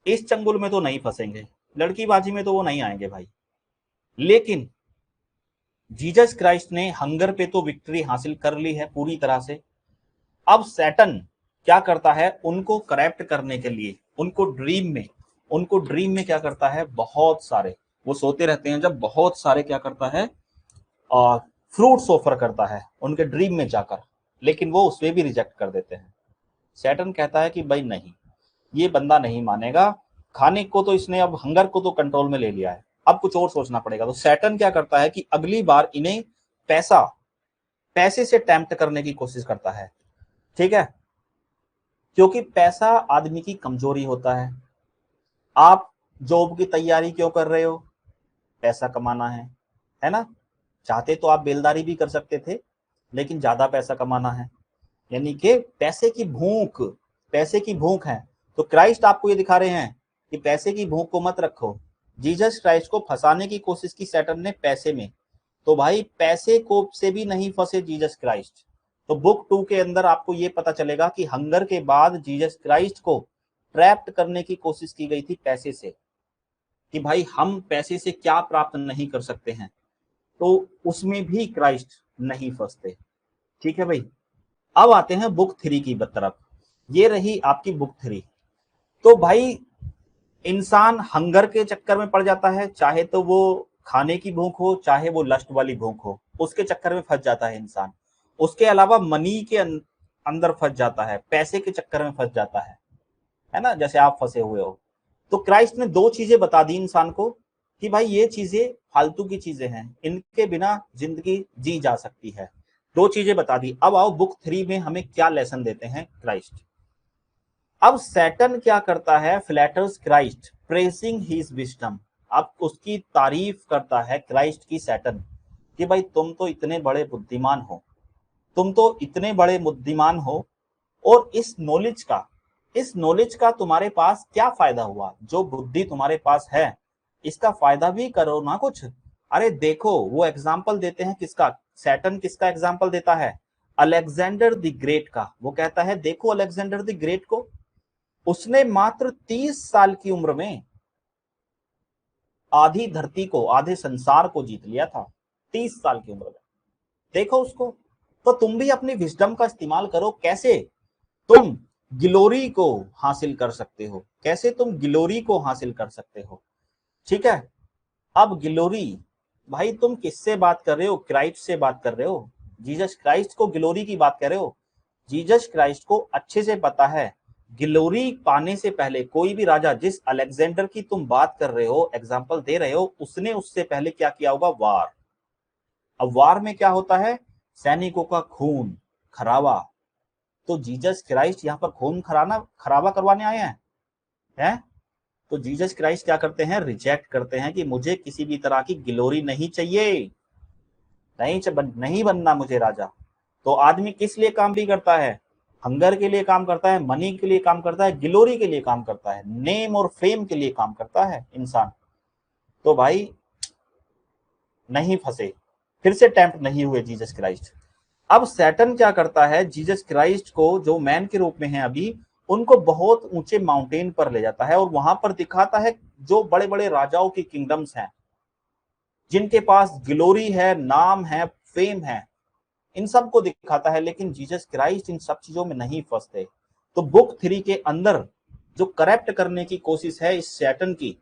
इस चंगुल में तो नहीं फंसेंगे, लड़कीबाजी में तो वो नहीं आएंगे भाई। लेकिन जीसस क्राइस्ट ने हंगर पे तो विक्ट्री हासिल कर ली है पूरी तरह से। अब सैटर्न क्या करता है, उनको करप्ट करने के लिए उनको ड्रीम में क्या करता है, बहुत सारे, वो सोते रहते हैं जब, बहुत सारे क्या करता है, फ्रूट्स ऑफर करता है उनके ड्रीम में जाकर, लेकिन वो उसे भी रिजेक्ट कर देते हैं। सैटर्न कहता है कि भाई नहीं, ये बंदा नहीं मानेगा, खाने को तो इसने, अब हंगर को तो कंट्रोल में ले लिया है, अब कुछ और सोचना पड़ेगा। तो सैटर्न क्या करता है कि अगली बार इन्हें पैसा पैसे से टेम्प्ट करने की कोशिश करता है, ठीक है, क्योंकि पैसा आदमी की कमजोरी होता है। आप जॉब की तैयारी क्यों कर रहे हो? पैसा कमाना है ना? चाहते तो आप बेलदारी भी कर सकते थे, लेकिन ज्यादा पैसा कमाना है, यानी कि पैसे की भूख है। तो क्राइस्ट आपको ये दिखा रहे हैं कि पैसे की भूख को मत रखो। जीसस क्राइस्ट को फंसाने की कोशिश की सैटन ने पैसे में, तो भाई पैसे को से भी नहीं फंसे जीसस क्राइस्ट। तो बुक 2 के अंदर आपको ये पता चलेगा कि हंगर के बाद जीसस क्राइस्ट को ट्रैप्ट करने की कोशिश की गई थी पैसे से, कि भाई हम पैसे से क्या प्राप्त नहीं कर सकते हैं, तो उसमें भी क्राइस्ट नहीं फंसते। ठीक है भाई, अब आते हैं बुक 3 की तरफ। ये रही आपकी बुक 3। तो भाई इंसान हंगर के चक्कर में पड़ जाता है, चाहे तो वो खाने की भूख हो, चाहे वो लस्ट वाली भूख हो, उसके चक्कर में फंस जाता है इंसान। उसके अलावा मनी के अंदर फंस जाता है, पैसे के चक्कर में फंस जाता है ना, जैसे आप फंसे हुए हो। तो क्राइस्ट ने 2 चीजें बता दी इंसान को कि भाई ये चीजें फालतू की चीजें हैं, इनके बिना जिंदगी जी जा सकती है। 2 चीजें बता दी। अब आओ बुक 3 में हमें क्या लेसन देते हैं क्राइस्ट। अब सैटन क्या करता है? Flutters Christ pressing his wisdom. अब उसकी तारीफ करता है क्राइस्ट की सैटन, कि भाई तुम तो इतने बड़े बुद्धिमान हो, तुम तो इतने बड़े बुद्धिमान हो, और इस नॉलेज का तुम्हारे पास क्या फायदा हुआ? जो बुद्धि तुम्हारे पास है, इसका फायदा भी करो ना कुछ। अरे देखो, वो एग्जाम्पल देते हैं किसका? सैटन किसका एग्जाम्पल देता है? अलेक्जेंडर द ग्रेट का। वो कहता है देखो अलेक्जेंडर द ग्रेट को, उसने मात्र 30 साल की उम्र में आधी धरती को, आधे संसार को जीत लिया था, 30 साल की उम्र में। देखो उसको। तो तुम भी अपनी विजडम का इस्तेमाल करो, कैसे तुम ग्लोरी को हासिल कर सकते हो, कैसे तुम ग्लोरी को हासिल कर सकते हो। ठीक है, अब ग्लोरी, भाई तुम किससे बात कर रहे हो? क्राइस्ट से बात कर रहे हो। जीसस क्राइस्ट को ग्लोरी की बात कर रहे हो। जीसस क्राइस्ट को अच्छे से पता है, ग्लोरी पाने से पहले कोई भी राजा, जिस अलेक्जेंडर की तुम बात कर रहे हो, एग्जाम्पल दे रहे हो, उसने उससे पहले क्या किया होगा? वार। अब वार में क्या होता है? सैनिकों का खून खराबा। तो जीसस क्राइस्ट यहाँ पर खून खराबा करवाने आए हैं? तो जीसस क्राइस्ट क्या करते हैं? रिजेक्ट करते हैं कि मुझे किसी भी तरह की ग्लोरी नहीं चाहिए, नहीं बनना मुझे राजा। तो आदमी किस लिए काम भी करता है? हंगर के लिए काम करता है, मनी के लिए काम करता है, ग्लोरी के लिए काम करता है, नेम और फेम के लिए काम करता है इंसान। तो भाई नहीं फंसे, फिर से टेम्प्ट नहीं हुए जीसस क्राइस्ट। अब सैटन क्या करता है? जीसस क्राइस्ट को, जो मैन के रूप में है अभी, उनको बहुत ऊंचे माउंटेन पर ले जाता है और वहां पर दिखाता है जो बड़े बड़े राजाओं की किंगडम्स हैं, जिनके पास ग्लोरी है, नाम है, फेम है, इन सब को दिखाता है। लेकिन जीसस क्राइस्ट इन सब चीजों में नहीं फंसते। तो बुक 3 के अंदर जो करप्ट करने की कोशिश है इस सैटन की,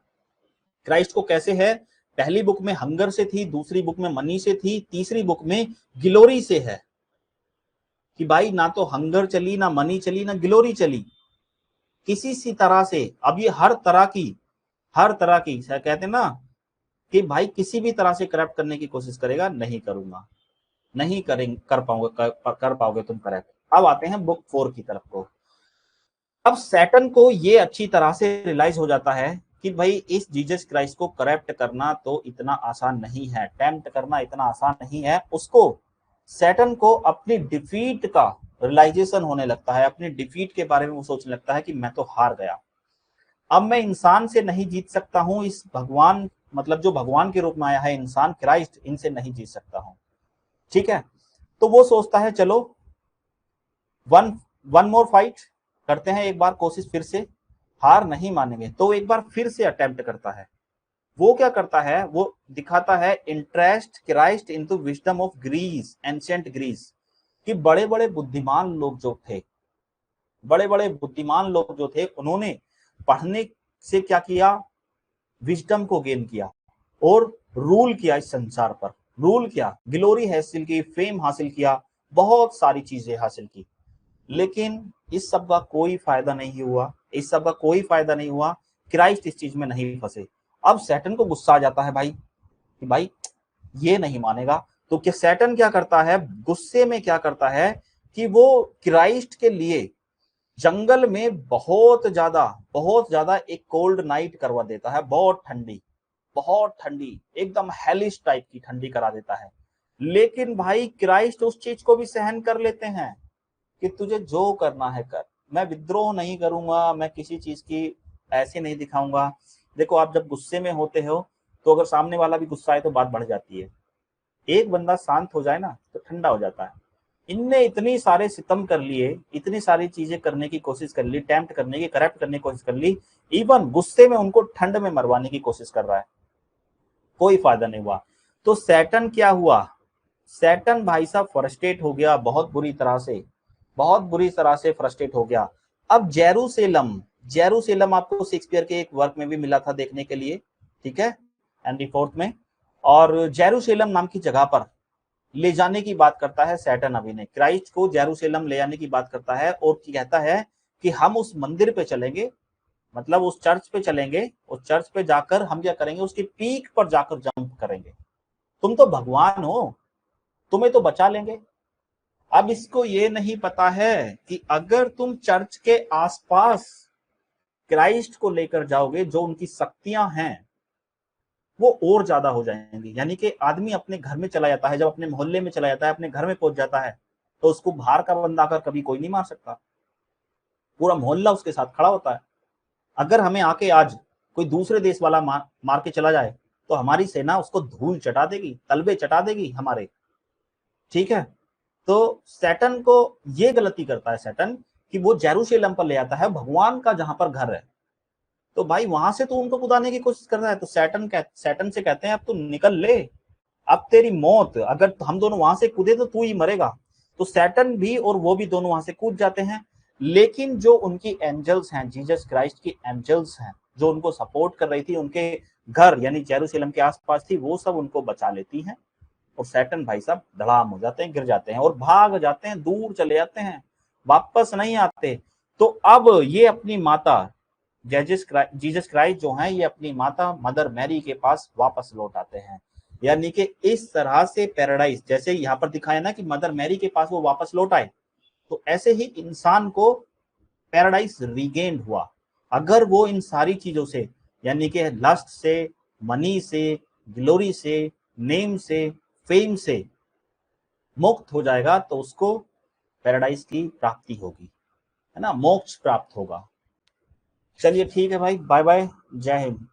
क्राइस्ट को कैसे है? पहली बुक में हंगर से थी, दूसरी बुक में मनी से थी, तीसरी बुक में ग्लोरी से है, कि भाई ना तो हंगर चली, ना मनी चली, ना ग्लोरी चली, किसी सी तरह से। अब ये हर तरह की कहते हैं ना कि भाई किसी भी तरह से करप्ट करने की कोशिश करेगा, नहीं करूंगा, नहीं करेंगे, कर पाओगे तुम करेक्ट। अब आते हैं बुक 4 की तरफ को। अब सैटन को ये अच्छी तरह से रियलाइज हो जाता है कि भाई इस जीसस क्राइस्ट को करप्ट करना तो इतना आसान नहीं है, टेम्प्ट करना इतना आसान नहीं है। उसको, सैटन को अपनी डिफीट का रियलाइजेशन होने लगता है, अपनी डिफीट के बारे में वो सोचने लगता है कि मैं तो हार गया, अब मैं इंसान से नहीं जीत सकता हूं, इस भगवान, मतलब जो भगवान के रूप में आया है इंसान क्राइस्ट, इनसे नहीं जीत सकता हूं। ठीक है, तो वो सोचता है चलो वन मोर फाइट करते हैं, एक बार कोशिश फिर से, हार नहीं मानेंगे। तो एक बार फिर से अटेम्प्ट करता है। वो क्या करता है? वो दिखाता है interest Christ into wisdom of Greece, ancient Greece, कि बड़े बड़े बुद्धिमान लोग जो थे, उन्होंने पढ़ने से क्या किया? विजडम को गेन किया और रूल किया इस संसार पर। रूल किया, ग्लोरी हासिल की, फेम हासिल किया, बहुत सारी चीजें हासिल की, लेकिन इस सब का कोई फायदा नहीं हुआ। क्राइस्ट इस चीज में नहीं फंसे। अब सैटन को गुस्सा आ जाता है भाई, कि भाई ये नहीं मानेगा, तो क्या सैटर्न क्या करता है, गुस्से में क्या करता है कि वो क्राइस्ट के लिए जंगल में बहुत ज्यादा एक कोल्ड नाइट करवा देता है, बहुत ठंडी एकदम हेलिश टाइप की ठंडी करा देता है। लेकिन भाई क्राइस्ट उस चीज को भी सहन कर लेते हैं कि तुझे जो करना है कर, मैं विद्रोह नहीं करूंगा, मैं किसी चीज की ऐसे नहीं दिखाऊंगा। देखो आप जब गुस्से में होते हो तो अगर सामने वाला भी गुस्सा है तो बात बढ़ जाती है, एक बंदा शांत हो जाए ना तो ठंडा हो जाता है। इनने इतनी सारे सितम कर लिए, इतनी सारी चीजें करने की कोशिश कर ली, टेम्प्ट करने की, करप्ट करने की कोशिश कर ली, इवन गुस्से में उनको ठंड में मरवाने की कोशिश कर रहा है, कोई फायदा नहीं हुआ। तो सैटर्न क्या हुआ, सैटर्न भाई साहब फ्रस्ट्रेट हो गया बहुत बुरी तरह से फ्रस्ट्रेट हो गया। अब जेरूसलम आपको शेक्सपियर के एक वर्क में भी मिला था देखने के लिए, ठीक है, हेनरी फोर्थ में। और जेरूसलम नाम की जगह पर ले जाने की बात करता है सैटर्न अभिनय, क्राइस्ट को जेरूसलम ले जाने की बात करता है और कहता है कि हम उस मंदिर पे चलेंगे, मतलब उस चर्च पे चलेंगे, उस चर्च पे जाकर हम क्या करेंगे, उसकी पीक पर जाकर जंप करेंगे, तुम तो भगवान हो, तुम्हें तो बचा लेंगे। अब इसको ये नहीं पता है कि अगर तुम चर्च के आसपास क्राइस्ट को लेकर जाओगे, जो उनकी शक्तियां हैं वो और ज्यादा हो जाएंगी। यानी कि आदमी अपने घर में चला जाता है, जब अपने मोहल्ले में चला जाता है, अपने घर में पहुंच जाता है, तो उसको बाहर का बंदा आकर कभी कोई नहीं मार सकता, पूरा मोहल्ला उसके साथ खड़ा होता है। अगर हमें आके आज कोई दूसरे देश वाला मार के चला जाए तो हमारी सेना उसको धूल चटा देगी, तलबे चटा देगी हमारे, ठीक है। तो सैटर्न को ये गलती करता है सैटर्न कि वो जेरूसलम पर ले आता है, भगवान का जहां पर घर है, तो भाई वहां से तो उनको कुदाने की कोशिश कर रहा है। तो सैटर्न से कहते हैं अब तू निकल ले, अब तेरी मौत, अगर हम दोनों वहां से कूदे तो तू ही मरेगा। तो सैटर्न भी और वो भी दोनों वहां से कूद जाते हैं। लेकिन जो उनकी एंजल्स हैं, जीसस क्राइस्ट की एंजल्स हैं, जो उनको सपोर्ट कर रही थी, उनके घर यानी जेरूसलम के आसपास थी, वो सब उनको बचा लेती हैं। और सैटर्न भाई साहब धड़ाम हो जाते हैं, गिर जाते हैं और भाग जाते हैं, दूर चले जाते हैं, वापस नहीं आते। तो अब ये अपनी माता जीसस क्राइस्ट जो हैं, ये अपनी माता मदर मैरी के पास वापस लौट आते हैं। यानी कि इस तरह से पैराडाइज, जैसे यहाँ पर दिखाया ना कि मदर मैरी के पास वो वापस लौट आए, तो ऐसे ही इंसान को पैराडाइज रीगेन्ड हुआ अगर वो इन सारी चीजों से, यानी कि लस्ट से, मनी से, ग्लोरी से, नेम से, फेम से मुक्त हो जाएगा, तो उसको पैराडाइज की प्राप्ति होगी, है ना, मोक्ष प्राप्त होगा। चलिए ठीक है भाई, बाय बाय, जय हिंद।